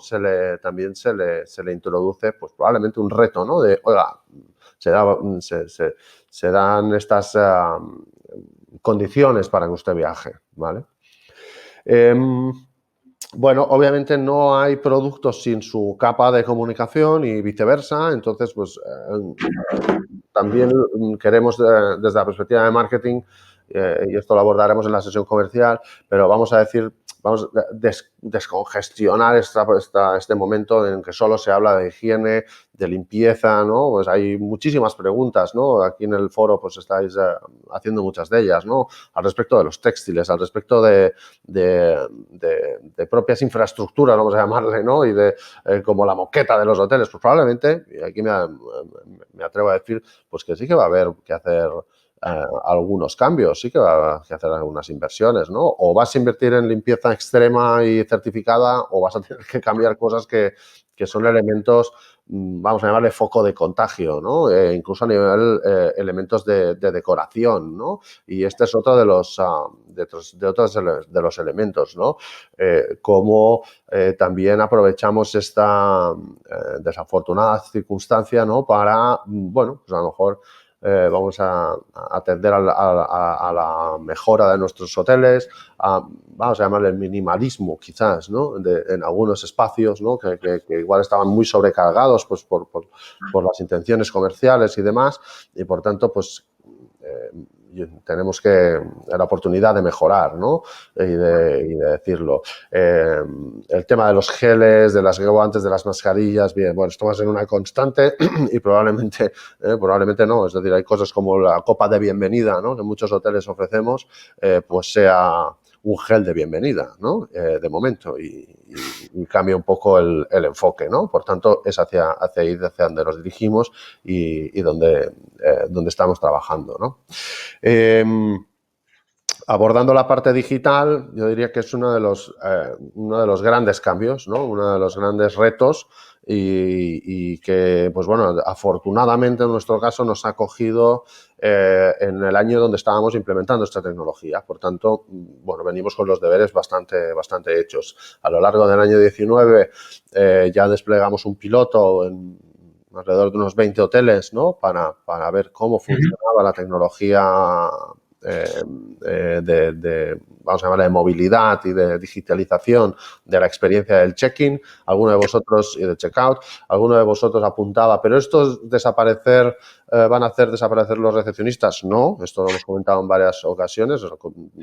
también se le introduce pues probablemente un reto, ¿no?, de, oiga, se dan estas condiciones para que usted viaje, ¿vale? Bueno, obviamente no hay productos sin su capa de comunicación y viceversa, entonces pues también queremos desde la perspectiva de marketing, y esto lo abordaremos en la sesión comercial, pero vamos a decir vamos, descongestionar este momento en que solo se habla de higiene, de limpieza, ¿no? Pues hay muchísimas preguntas, ¿no? Aquí en el foro pues estáis haciendo muchas de ellas, ¿no? Al respecto de los textiles, al respecto de propias infraestructuras, vamos a llamarle, ¿no? Y de como la moqueta de los hoteles. Pues probablemente, y aquí me atrevo a decir, pues que sí que va a haber que hacer algunos cambios, sí que va a hacer algunas inversiones, ¿no? O vas a invertir en limpieza extrema y certificada o vas a tener que cambiar cosas que son elementos, vamos a llamarle foco de contagio, ¿no? Incluso a nivel elementos de decoración, ¿no? Y este es otro de los elementos, ¿no? Cómo también aprovechamos esta desafortunada circunstancia, ¿no? Para, bueno, pues a lo mejor vamos a atender a la mejora de nuestros hoteles, vamos a llamarle el minimalismo quizás, ¿no? En algunos espacios, ¿no? Que igual estaban muy sobrecargados pues, por las intenciones comerciales y demás, y por tanto, pues tenemos la oportunidad de mejorar, ¿no? Y de decirlo. El tema de los geles, de las guantes, de las mascarillas, bien, bueno, esto va a ser una constante y probablemente no. Es decir, hay cosas como la copa de bienvenida, ¿no? Que en muchos hoteles ofrecemos, pues sea un gel de bienvenida, ¿no? De momento, y cambia un poco el enfoque, ¿no? Por tanto, es hacia donde nos dirigimos y donde estamos trabajando, ¿no? Abordando la parte digital, yo diría que es uno de los grandes cambios, ¿no? Uno de los grandes retos y que, pues bueno, afortunadamente en nuestro caso nos ha cogido en el año donde estábamos implementando esta tecnología. Por tanto, bueno, venimos con los deberes bastante hechos. A lo largo del año 19 ya desplegamos un piloto en alrededor de unos 20 hoteles, ¿no? Para ver cómo funcionaba la tecnología vamos a llamarla de movilidad y de digitalización de la experiencia del check-in, alguno de vosotros, y de check-out, alguno de vosotros apuntaba, pero estos van a hacer desaparecer los recepcionistas. No, esto lo hemos comentado en varias ocasiones,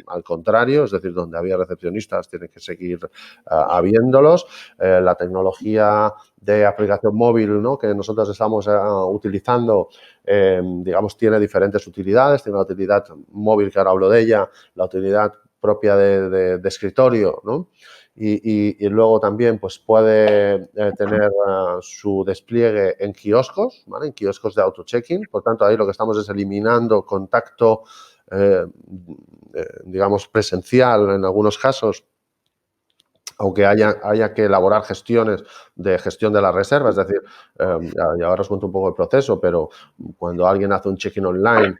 al contrario, es decir, donde había recepcionistas tiene que seguir habiéndolos. La tecnología de aplicación móvil, ¿no? Que nosotros estamos utilizando, digamos, tiene diferentes utilidades. Tiene la utilidad móvil, que ahora hablo de ella, la utilidad propia de escritorio, ¿no? Y luego también pues puede tener su despliegue en kioscos, ¿vale? En kioscos de auto-check-in. Por tanto, ahí lo que estamos es eliminando contacto, digamos, presencial en algunos casos, aunque haya que elaborar gestiones de gestión de la reserva. Es decir, y ahora os cuento un poco el proceso, pero cuando alguien hace un check-in online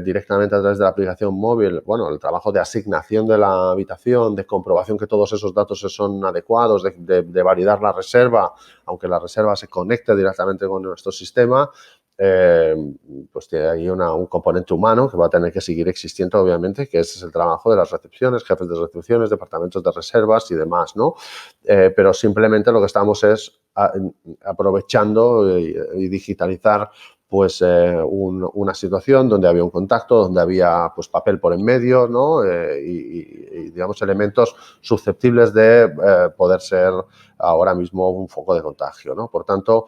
directamente a través de la aplicación móvil, bueno, el trabajo de asignación de la habitación, de comprobación que todos esos datos son adecuados, de validar la reserva, aunque la reserva se conecte directamente con nuestro sistema, pues tiene ahí un componente humano que va a tener que seguir existiendo, obviamente, que ese es el trabajo de las recepciones, jefes de recepciones, departamentos de reservas y demás, ¿no? Pero simplemente lo que estamos es aprovechando y digitalizar pues una situación donde había un contacto, donde había pues papel por en medio, ¿no? Y digamos elementos susceptibles de poder ser ahora mismo un foco de contagio, ¿no? Por tanto,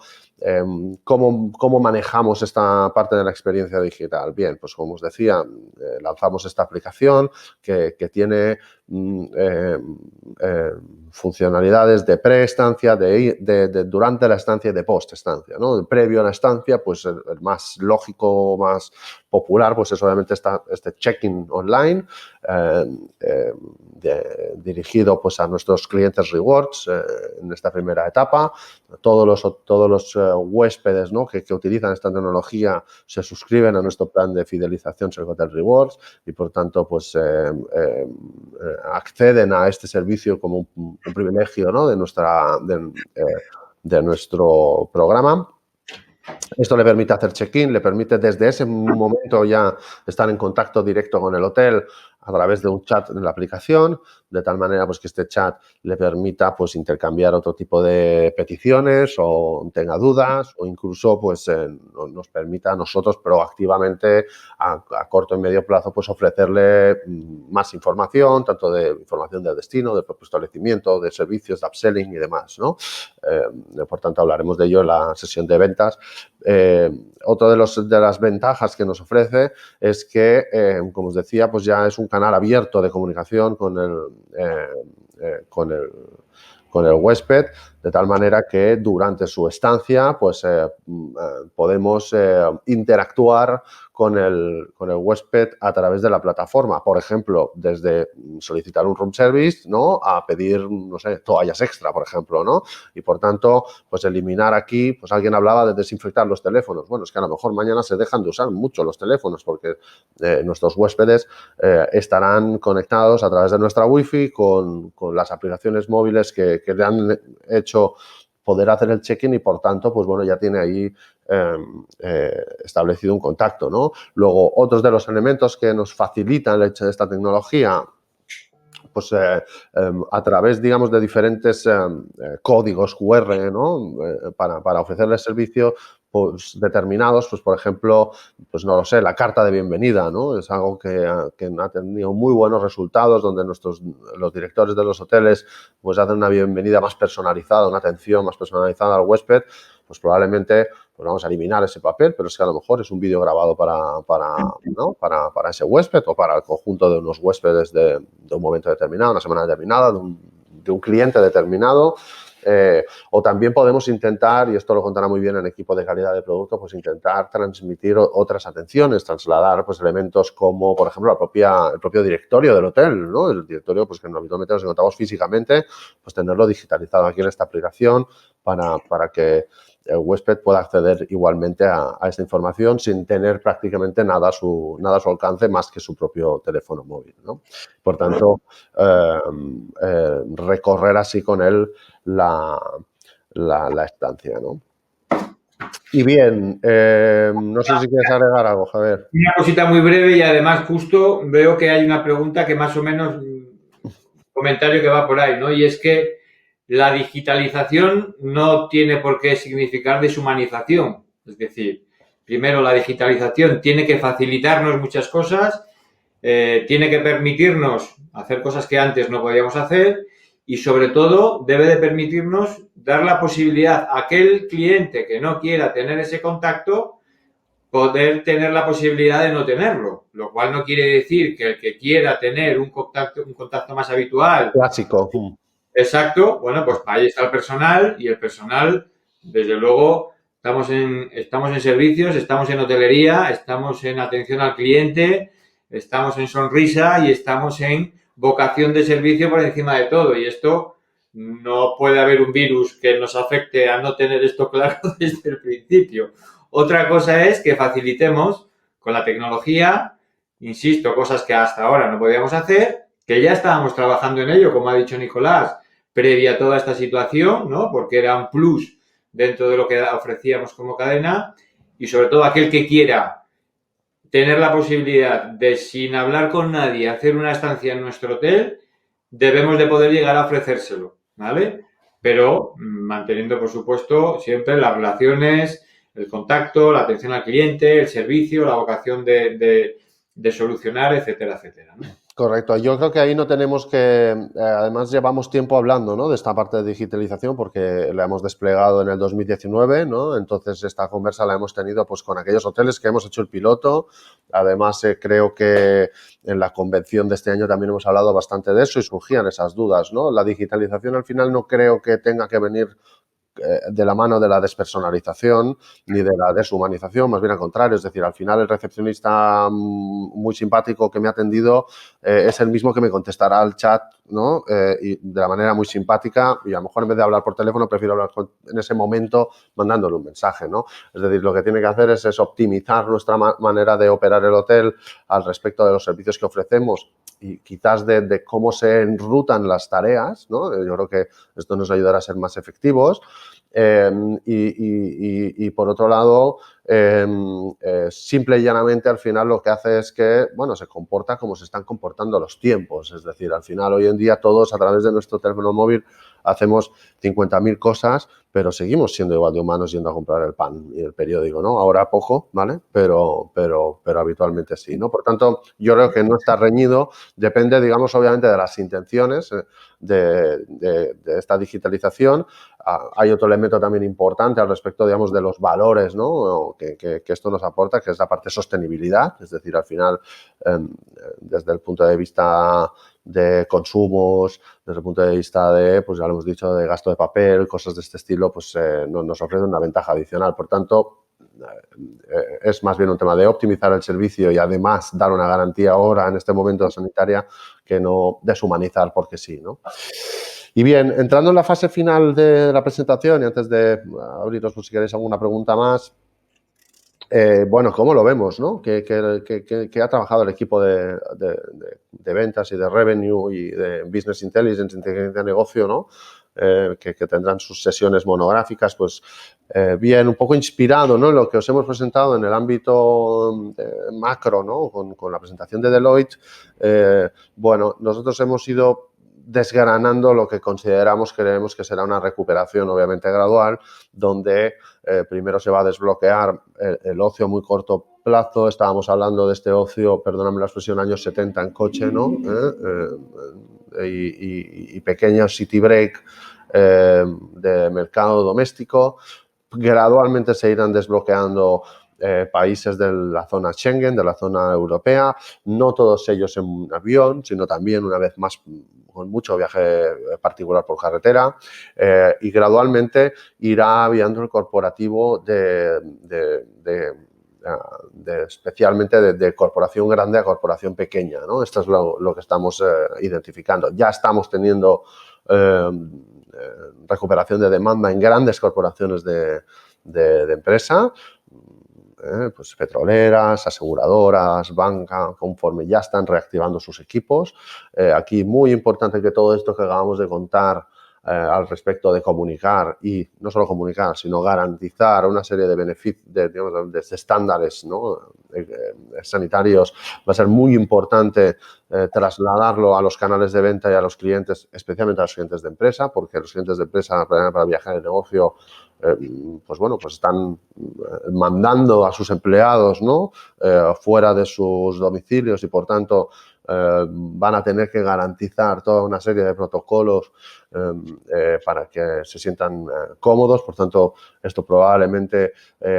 ¿cómo manejamos esta parte de la experiencia digital? Bien, pues como os decía, lanzamos esta aplicación que tiene funcionalidades de pre-estancia, durante la estancia y de post-estancia, ¿no? Previo a la estancia, pues el más lógico, más popular, pues es obviamente este check-in online dirigido pues a nuestros clientes rewards en esta primera etapa. Todos los huéspedes, ¿no? que utilizan esta tecnología se suscriben a nuestro plan de fidelización Sercotel Rewards y por tanto pues acceden a este servicio como un privilegio, ¿no? de nuestro programa. Esto le permite hacer check-in, le permite desde ese momento ya estar en contacto directo con el hotel a través de un chat en la aplicación. de tal manera pues que este chat le permita pues intercambiar otro tipo de peticiones o tenga dudas o incluso pues nos permita a nosotros proactivamente a corto y medio plazo pues ofrecerle más información, tanto de información del destino, del propio establecimiento, de servicios, de upselling y demás, ¿no? Por tanto, hablaremos de ello en la sesión de ventas. Otra de las ventajas que nos ofrece es que, como os decía, pues ya es un canal abierto de comunicación con el huésped, de tal manera que durante su estancia pues, podemos interactuar con el huésped a través de la plataforma. Por ejemplo, desde solicitar un room service, ¿no?, a pedir, no sé, toallas extra, por ejemplo, ¿no? Y, por tanto, pues eliminar aquí, pues alguien hablaba de desinfectar los teléfonos. Bueno, es que a lo mejor mañana se dejan de usar mucho los teléfonos porque nuestros huéspedes estarán conectados a través de nuestra Wi-Fi con las aplicaciones móviles que le han hecho poder hacer el check-in y, por tanto, pues bueno, ya tiene ahí establecido un contacto, ¿no? Luego, otros de los elementos que nos facilitan el hecho de esta tecnología, pues a través, digamos, de diferentes códigos QR, ¿no?, para ofrecerles servicio pues, determinados, pues por ejemplo, pues no lo sé, la carta de bienvenida, ¿no? Es algo que ha tenido muy buenos resultados, donde los directores de los hoteles pues hacen una bienvenida más personalizada, una atención más personalizada al huésped. Pues probablemente pues vamos a eliminar ese papel, pero es que a lo mejor es un vídeo grabado para ese huésped o para el conjunto de unos huéspedes de un momento determinado, una semana determinada, de un cliente determinado. O también podemos intentar, y esto lo contará muy bien el equipo de calidad de producto, pues intentar transmitir otras atenciones, trasladar pues elementos como, por ejemplo, el propio directorio del hotel, ¿no? El directorio pues que habitualmente nos encontramos físicamente, pues tenerlo digitalizado aquí en esta aplicación para que el huésped pueda acceder igualmente a esta información sin tener prácticamente nada a su alcance más que su propio teléfono móvil, ¿no? Por tanto, recorrer así con él la estancia, ¿no? Y bien, no sé si quieres agregar algo, Javier. Una cosita muy breve y además justo veo que hay una pregunta que más o menos, comentario que va por ahí, ¿no? Y es que la digitalización no tiene por qué significar deshumanización. Es decir, primero la digitalización tiene que facilitarnos muchas cosas, tiene que permitirnos hacer cosas que antes no podíamos hacer y, sobre todo, debe de permitirnos dar la posibilidad a aquel cliente que no quiera tener ese contacto, poder tener la posibilidad de no tenerlo, lo cual no quiere decir que el que quiera tener un contacto más habitual. Clásico. Exacto, bueno, pues ahí está el personal y el personal, desde luego, estamos en servicios, estamos en hotelería, estamos en atención al cliente, estamos en sonrisa y estamos en vocación de servicio por encima de todo. Y esto no puede haber un virus que nos afecte a no tener esto claro desde el principio. Otra cosa es que facilitemos con la tecnología, insisto, cosas que hasta ahora no podíamos hacer, que ya estábamos trabajando en ello, como ha dicho Nicolás, previa a toda esta situación, ¿no? Porque era un plus dentro de lo que ofrecíamos como cadena y, sobre todo, aquel que quiera tener la posibilidad de, sin hablar con nadie, hacer una estancia en nuestro hotel, debemos de poder llegar a ofrecérselo, ¿vale? Pero manteniendo, por supuesto, siempre las relaciones, el contacto, la atención al cliente, el servicio, la vocación de solucionar, etcétera, etcétera, ¿no? Correcto. Yo creo que ahí no tenemos que, además llevamos tiempo hablando, ¿no?, de esta parte de digitalización porque la hemos desplegado en el 2019, ¿no? Entonces esta conversa la hemos tenido pues con aquellos hoteles que hemos hecho el piloto. Además creo que en la convención de este año también hemos hablado bastante de eso y surgían esas dudas, ¿no? La digitalización al final no creo que tenga que venir de la mano de la despersonalización ni de la deshumanización, más bien al contrario. Es decir, al final el recepcionista muy simpático que me ha atendido es el mismo que me contestará al chat, ¿no? Y de la manera muy simpática, y a lo mejor en vez de hablar por teléfono prefiero hablar en ese momento mandándole un mensaje, ¿no? Es decir, lo que tiene que hacer es optimizar nuestra manera de operar el hotel al respecto de los servicios que ofrecemos y quizás de cómo se enrutan las tareas, ¿no? Yo creo que esto nos ayudará a ser más efectivos. Y por otro lado, simple y llanamente al final lo que hace es que, bueno, se comporta como se están comportando los tiempos. Es decir, al final hoy en día todos a través de nuestro teléfono móvil hacemos 50.000 cosas, pero seguimos siendo igual de humanos yendo a comprar el pan y el periódico, ¿no? Ahora poco, ¿vale? Pero habitualmente sí, ¿no? Por tanto, yo creo que no está reñido, depende, digamos, obviamente de las intenciones de esta digitalización. Hay otro elemento también importante al respecto, digamos, de los valores, ¿no? que esto nos aporta, que es la parte de sostenibilidad, es decir, al final, desde el punto de vista de consumos, desde el punto de vista de, pues ya lo hemos dicho, de gasto de papel, cosas de este estilo, pues nos ofrece una ventaja adicional. Por tanto, es más bien un tema de optimizar el servicio y además dar una garantía ahora en este momento sanitaria que no deshumanizar porque sí, ¿no? Y bien, entrando en la fase final de la presentación y antes de abriros, pues, si queréis alguna pregunta más, bueno, ¿cómo lo vemos, no? Que ha trabajado el equipo de ventas y de revenue y de business intelligence, inteligencia de negocio, ¿no? Que tendrán sus sesiones monográficas, pues bien, un poco inspirado, ¿no? En lo que os hemos presentado en el ámbito macro, ¿no? Con la presentación de Deloitte, bueno, nosotros hemos ido desgranando lo que creemos que será una recuperación obviamente gradual, donde primero se va a desbloquear el ocio a muy corto plazo. Estábamos hablando de este ocio, perdóname la expresión, años 70 en coche, ¿no? Y pequeños city break de mercado doméstico. Gradualmente se irán desbloqueando países de la zona Schengen, de la zona europea, no todos ellos en avión, sino también una vez más con mucho viaje particular por carretera, y gradualmente irá viendo el corporativo especialmente de corporación grande a corporación pequeña, ¿no? Esto es lo que estamos identificando. Ya estamos teniendo recuperación de demanda en grandes corporaciones de empresa, pues petroleras, aseguradoras, banca, conforme ya están reactivando sus equipos. Aquí muy importante que todo esto que acabamos de contar al respecto de comunicar y no solo comunicar, sino garantizar una serie de beneficios, de estándares, ¿no? Sanitarios, va a ser muy importante trasladarlo a los canales de venta y a los clientes, especialmente a los clientes de empresa, porque los clientes de empresa para viajar de negocio, pues bueno, pues están mandando a sus empleados, ¿no? Fuera de sus domicilios y por tanto van a tener que garantizar toda una serie de protocolos para que se sientan cómodos. Por tanto, esto probablemente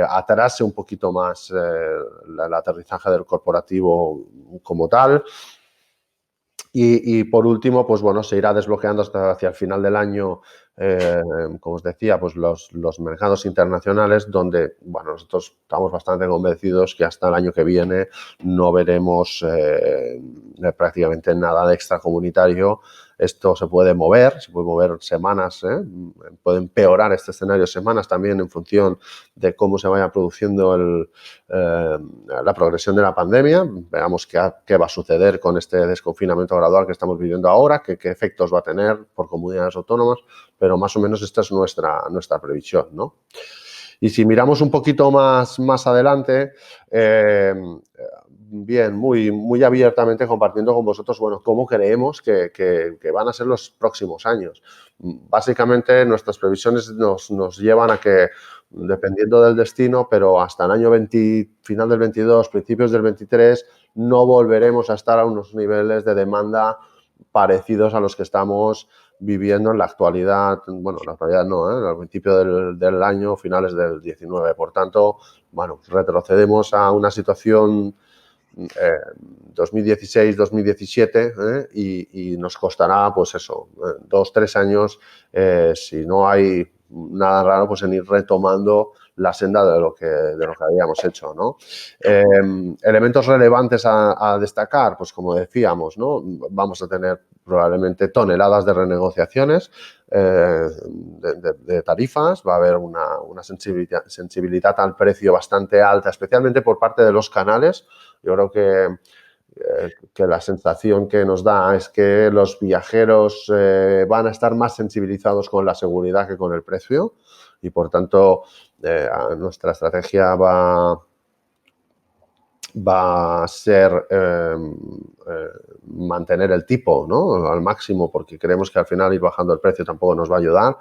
atrase un poquito más el aterrizaje del corporativo como tal. Y por último, pues bueno, se irá desbloqueando hasta hacia el final del año, como os decía, pues los mercados internacionales donde, bueno, nosotros estamos bastante convencidos que hasta el año que viene no veremos prácticamente nada de extracomunitario. Esto se puede mover semanas, puede empeorar este escenario semanas también en función de cómo se vaya produciendo la progresión de la pandemia. Veamos qué va a suceder con este desconfinamiento gradual que estamos viviendo ahora, qué efectos va a tener por comunidades autónomas, pero más o menos esta es nuestra previsión, ¿no? Y si miramos un poquito más adelante, bien, muy abiertamente compartiendo con vosotros, bueno, cómo creemos que van a ser los próximos años. Básicamente, nuestras previsiones nos llevan a que, dependiendo del destino, pero hasta el año final del 22, principios del 23, no volveremos a estar a unos niveles de demanda parecidos a los que estamos viviendo en la actualidad. Bueno, en la actualidad no, al principio del año, finales del 19. Por tanto, bueno, retrocedemos a una situación 2016-2017 y nos costará, pues eso, 2-3 años, si no hay nada raro, pues en ir retomando la senda de lo que habíamos hecho, ¿no? Elementos relevantes a destacar, pues como decíamos, ¿no? Vamos a tener probablemente toneladas de renegociaciones de tarifas, va a haber una sensibilidad al precio bastante alta, especialmente por parte de los canales. Yo creo que la sensación que nos da es que los viajeros van a estar más sensibilizados con la seguridad que con el precio. y por tanto nuestra estrategia va a ser mantener el tipo, ¿no?, al máximo, porque creemos que al final ir bajando el precio tampoco nos va a ayudar,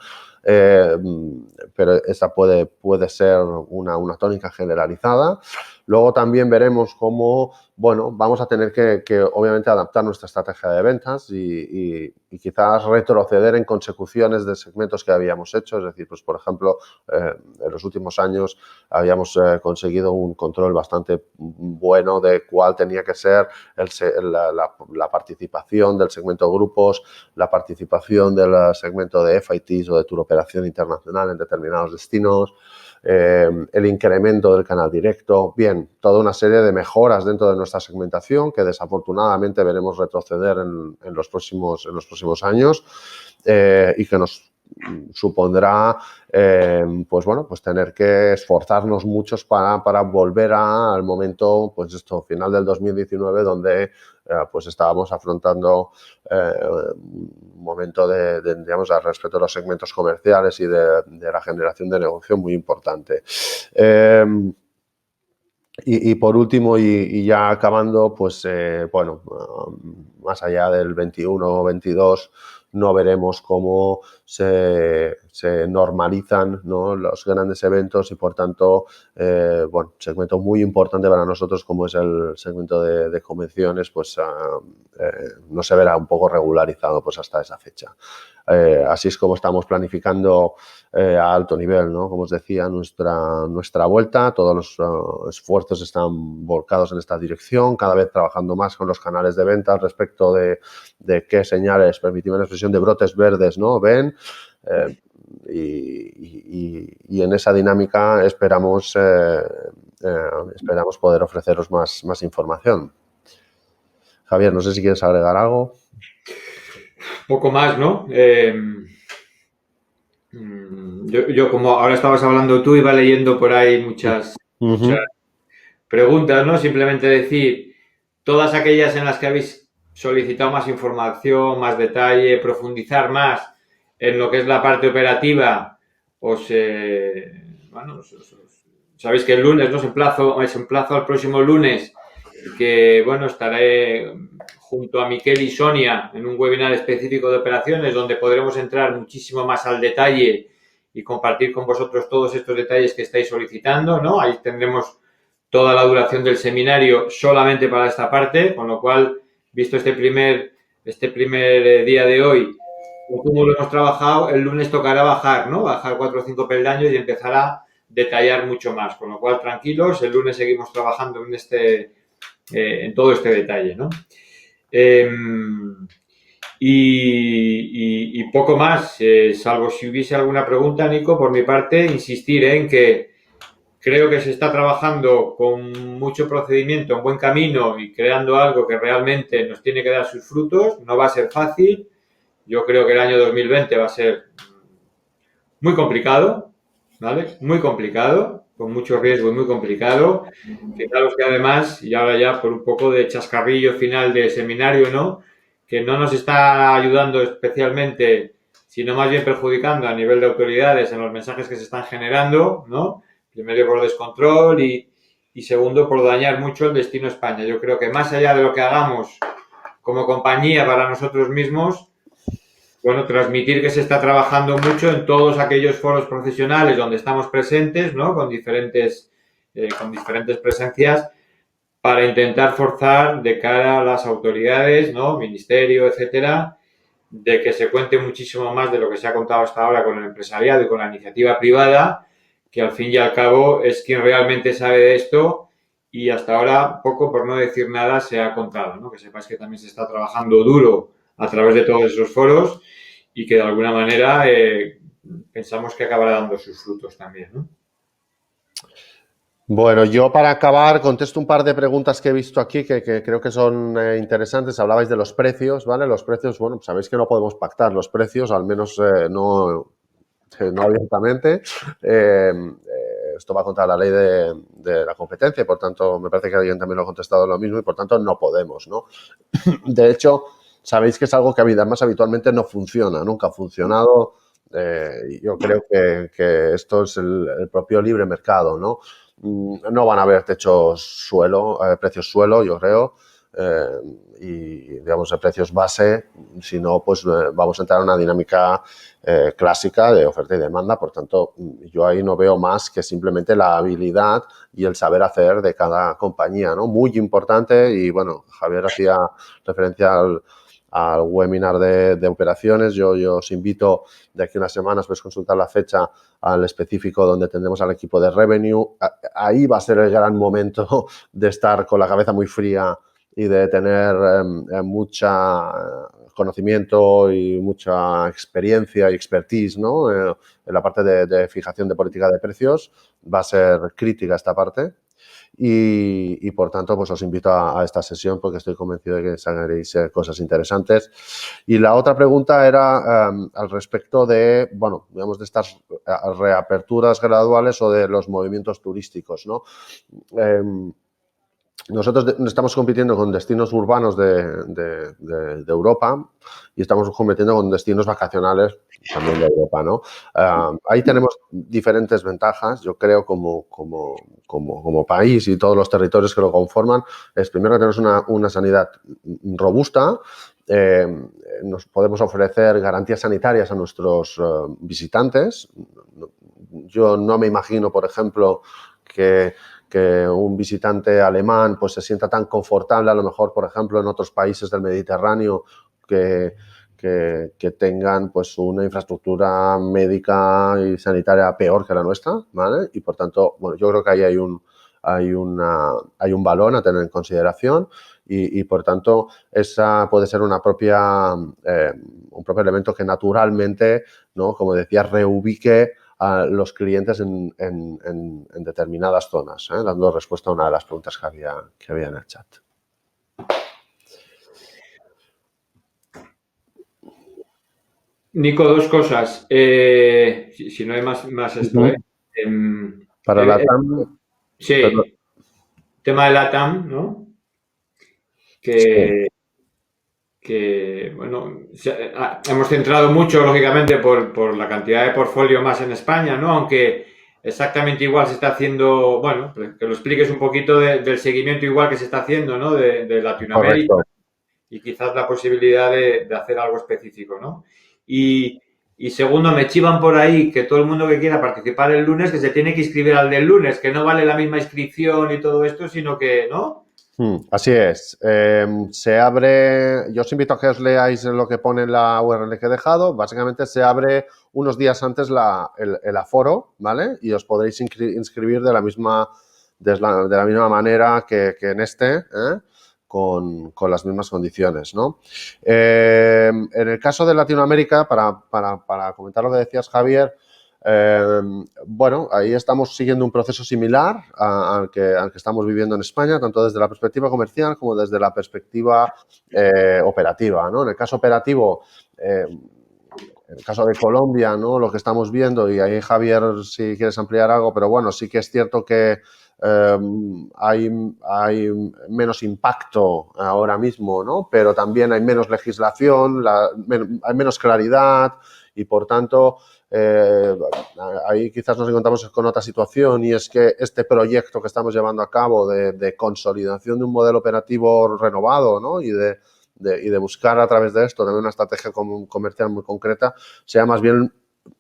pero esa puede ser una tónica generalizada. Luego también veremos cómo, bueno, vamos a tener que obviamente adaptar nuestra estrategia de ventas y quizás retroceder en consecuciones de segmentos que habíamos hecho. Es decir, pues por ejemplo, en los últimos años habíamos conseguido un control bastante bueno de cuál tenía que ser la participación del segmento grupos, la participación del segmento de FITs o de tour operación internacional en determinados destinos, el incremento del canal directo, bien, toda una serie de mejoras dentro de nuestra segmentación que desafortunadamente veremos retroceder en los próximos años y que nos supondrá pues bueno, pues tener que esforzarnos muchos para volver al momento, pues esto, final del 2019, donde pues estábamos afrontando un momento digamos, al respecto de los segmentos comerciales y de la generación de negocio muy importante. Y por último, y ya acabando, pues bueno, más allá del 21 o 22, no veremos cómo se normalizan, ¿no?, los grandes eventos y, por tanto, bueno, segmento muy importante para nosotros como es el segmento de convenciones, pues no se verá un poco regularizado pues hasta esa fecha. Así es como estamos planificando a alto nivel, ¿no? Como os decía, nuestra vuelta, todos los esfuerzos están volcados en esta dirección, cada vez trabajando más con los canales de venta respecto de qué señales, permitidme la expresión, de brotes verdes, ¿no?, ven. Y en esa dinámica esperamos poder ofreceros más información. Javier, no sé si quieres agregar algo. Poco más, ¿no? Yo como ahora estabas hablando tú, iba leyendo por ahí muchas preguntas, ¿no? Simplemente decir, todas aquellas en las que habéis solicitado más información, más detalle, profundizar más en lo que es la parte operativa, bueno, sabéis que el lunes, ¿no?, os emplazo al próximo lunes, que, bueno, estaré junto a Miquel y Sonia en un webinar específico de operaciones donde podremos entrar muchísimo más al detalle y compartir con vosotros todos estos detalles que estáis solicitando, ¿no? Ahí tendremos toda la duración del seminario solamente para esta parte, con lo cual, visto este primer día de hoy, como lo hemos trabajado, el lunes tocará bajar, ¿no? Bajar 4 o 5 peldaños y empezar a detallar mucho más, con lo cual, tranquilos, el lunes seguimos trabajando en todo este detalle, ¿no? Y poco más, salvo si hubiese alguna pregunta, Nico, por mi parte, insistir en que creo que se está trabajando con mucho procedimiento, en buen camino y creando algo que realmente nos tiene que dar sus frutos. No va a ser fácil. Yo creo que el año 2020 va a ser muy complicado, ¿vale? Muy complicado, con mucho riesgo y muy complicado. Fijaros que además, y ahora ya por un poco de chascarrillo final de seminario, ¿no?, que no nos está ayudando especialmente, sino más bien perjudicando a nivel de autoridades en los mensajes que se están generando, ¿no? Primero por descontrol y segundo por dañar mucho el destino España. Yo creo que más allá de lo que hagamos como compañía para nosotros mismos, bueno, transmitir que se está trabajando mucho en todos aquellos foros profesionales donde estamos presentes, ¿no?, con diferentes presencias, para intentar forzar de cara a las autoridades, ¿no?, ministerio, etcétera, de que se cuente muchísimo más de lo que se ha contado hasta ahora con el empresariado y con la iniciativa privada, que al fin y al cabo es quien realmente sabe de esto y hasta ahora poco, por no decir nada, se ha contado, ¿no? Que sepáis que también se está trabajando duro a través de todos esos foros y que de alguna manera pensamos que acabará dando sus frutos también, ¿no? Bueno, yo para acabar contesto un par de preguntas que he visto aquí que creo que son interesantes. Hablabais de los precios, ¿vale? Los precios, bueno, sabéis que no podemos pactar los precios, al menos no abiertamente. Esto va contra la ley de la competencia y, por tanto, me parece que alguien también lo ha contestado lo mismo y, por tanto, no podemos, ¿no? De hecho, sabéis que es algo que además habitualmente no funciona, nunca ha funcionado Yo creo que esto es el propio libre mercado, ¿no? No van a haber precios suelo, yo creo, y digamos de precios base, sino pues vamos a entrar en una dinámica clásica de oferta y demanda. Por tanto, yo ahí no veo más que simplemente la habilidad y el saber hacer de cada compañía, ¿no? Muy importante. Y bueno, Javier hacía referencia al webinar de operaciones. Yo os invito de aquí a unas semanas, puedes consultar la fecha al específico donde tendremos al equipo de revenue. Ahí va a ser el gran momento de estar con la cabeza muy fría y de tener mucha conocimiento y mucha experiencia y expertise, ¿no? En la parte de fijación de política de precios va a ser crítica esta parte. Y por tanto, pues os invito a esta sesión porque estoy convencido de que sacaréis cosas interesantes. Y la otra pregunta era al respecto de, bueno, digamos, de estas reaperturas graduales o de los movimientos turísticos, ¿no? Nosotros estamos compitiendo con destinos urbanos de Europa y estamos compitiendo con destinos vacacionales también de Europa, ¿no? Ahí tenemos diferentes ventajas, yo creo, como país y todos los territorios que lo conforman. Es primero que tenemos una sanidad robusta, nos podemos ofrecer garantías sanitarias a nuestros visitantes. Yo no me imagino, por ejemplo, que un visitante alemán pues se sienta tan confortable, a lo mejor, por ejemplo, en otros países del Mediterráneo que tengan pues una infraestructura médica y sanitaria peor que la nuestra, ¿vale? Y por tanto, bueno, yo creo que ahí hay un valor a tener en consideración y por tanto, esa puede ser un propio elemento que naturalmente, ¿no? Como decía, reubique a los clientes en determinadas zonas, dando respuesta a una de las preguntas que había en el chat. Nico, dos cosas. Si no hay más esto, ¿eh? Para la TAM, Sí, tema de la TAM, ¿no? sí. Bueno, hemos centrado mucho, lógicamente, por la cantidad de portfolio más en España, ¿no? Aunque exactamente igual se está haciendo, bueno, que lo expliques un poquito del seguimiento igual que se está haciendo, ¿no? De Latinoamérica Correcto. y quizás la posibilidad de hacer algo específico, ¿no? Y segundo, me chivan por ahí que todo el mundo que quiera participar el lunes, que se tiene que inscribir al del lunes, que no vale la misma inscripción y todo esto, sino que, ¿no? Así es. Se abre, yo os invito a que os leáis lo que pone en la URL que he dejado. Básicamente se abre unos días antes el aforo, ¿vale? Y os podréis inscribir de la misma manera que en con las mismas condiciones, ¿no? En el caso de Latinoamérica, para comentar lo que decías, Javier, bueno, ahí estamos siguiendo un proceso similar al que estamos viviendo en España, tanto desde la perspectiva comercial como desde la perspectiva operativa, ¿no? En el caso operativo, en el caso de Colombia, ¿no? Lo que estamos viendo, y ahí Javier, si quieres ampliar algo, pero bueno, sí que es cierto que hay menos impacto ahora mismo, ¿no? Pero también hay menos legislación, hay menos claridad y, por tanto, ahí quizás nos encontramos con otra situación, y es que este proyecto que estamos llevando a cabo de consolidación de un modelo operativo renovado, ¿no? y de buscar a través de esto también una estrategia comercial muy concreta, sea más bien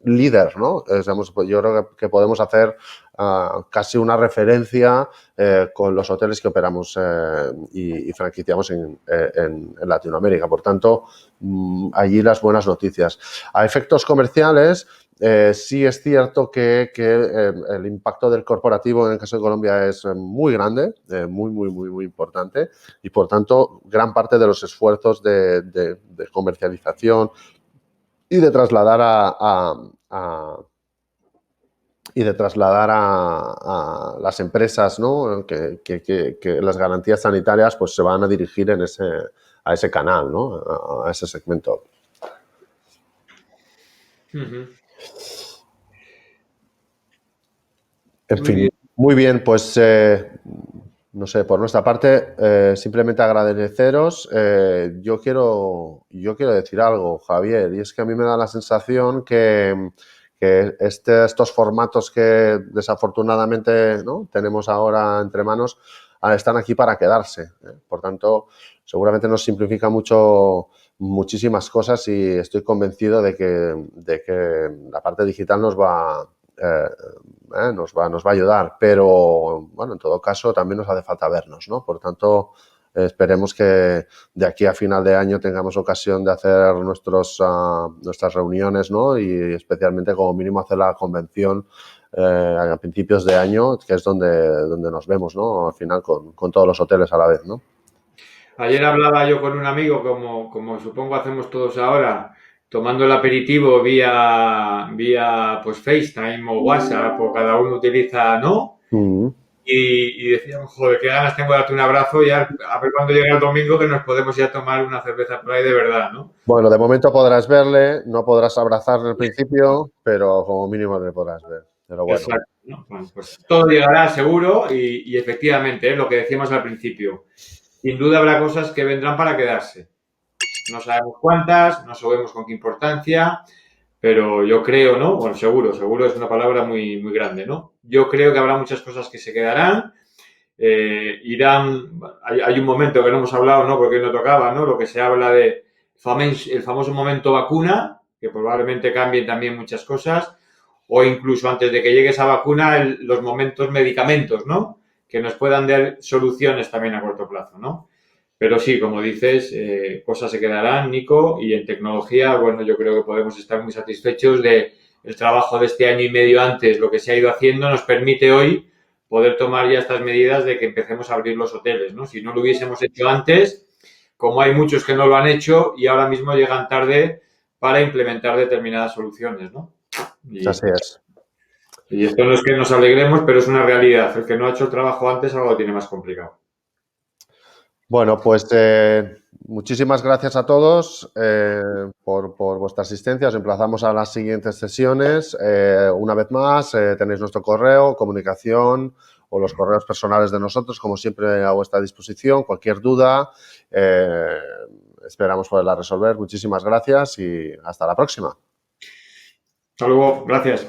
líder, ¿no? Yo creo que podemos hacer casi una referencia con los hoteles que operamos y franquiciamos en Latinoamérica. Por tanto, allí las buenas noticias. A efectos comerciales, sí es cierto que el impacto del corporativo en el caso de Colombia es muy grande, muy importante, y por tanto gran parte de los esfuerzos de comercialización y de trasladar a las empresas, ¿no? que las garantías sanitarias pues se van a dirigir a ese canal, ¿no? A ese segmento. En fin, muy bien, pues no sé, por nuestra parte, simplemente agradeceros. Yo quiero decir algo, Javier, y es que a mí me da la sensación que estos formatos que desafortunadamente, ¿no?, tenemos ahora entre manos están aquí para quedarse, ¿eh? Por tanto, seguramente nos simplifica muchísimas cosas y estoy convencido de que la parte digital nos va a ayudar, pero bueno, en todo caso también nos hace falta vernos, ¿no? Por tanto, esperemos que de aquí a final de año tengamos ocasión de hacer nuestras reuniones, ¿no? Y especialmente como mínimo hacer la convención a principios de año, que es donde nos vemos, ¿no? Al final con todos los hoteles a la vez, ¿no? Ayer hablaba yo con un amigo, como supongo hacemos todos ahora, tomando el aperitivo vía pues FaceTime o WhatsApp, o cada uno utiliza, ¿no? Mm. Y decíamos, joder, qué ganas tengo de darte un abrazo y a ver cuándo llega el domingo que nos podemos ir a tomar una cerveza por ahí de verdad, ¿no? Bueno, de momento podrás verle, no podrás abrazarle al principio, pero como mínimo le podrás ver. Pero bueno. Exacto, ¿no? Bueno, pues todo llegará seguro y efectivamente, lo que decíamos al principio, sin duda habrá cosas que vendrán para quedarse. No sabemos cuántas, no sabemos con qué importancia, pero yo creo, ¿no? Bueno, seguro es una palabra muy, muy grande, ¿no? Yo creo que habrá muchas cosas que se quedarán, hay un momento que no hemos hablado, ¿no? Porque no tocaba, ¿no? Lo que se habla de el famoso momento vacuna, que probablemente cambien también muchas cosas, o incluso antes de que llegue esa vacuna, los momentos medicamentos, ¿no? Que nos puedan dar soluciones también a corto plazo, ¿no? Pero sí, como dices, cosas se quedarán, Nico, y en tecnología, bueno, yo creo que podemos estar muy satisfechos de el trabajo de este año y medio antes, lo que se ha ido haciendo, nos permite hoy poder tomar ya estas medidas de que empecemos a abrir los hoteles, ¿no? Si no lo hubiésemos hecho antes, como hay muchos que no lo han hecho y ahora mismo llegan tarde para implementar determinadas soluciones, ¿no? Así es. Y esto no es que nos alegremos, pero es una realidad. El que no ha hecho el trabajo antes ahora lo tiene más complicado. Bueno, pues muchísimas gracias a todos por vuestra asistencia. Os emplazamos a las siguientes sesiones. Una vez más, tenéis nuestro correo, comunicación o los correos personales de nosotros, como siempre, a vuestra disposición. Cualquier duda, esperamos poderla resolver. Muchísimas gracias y hasta la próxima. Hasta luego. Gracias.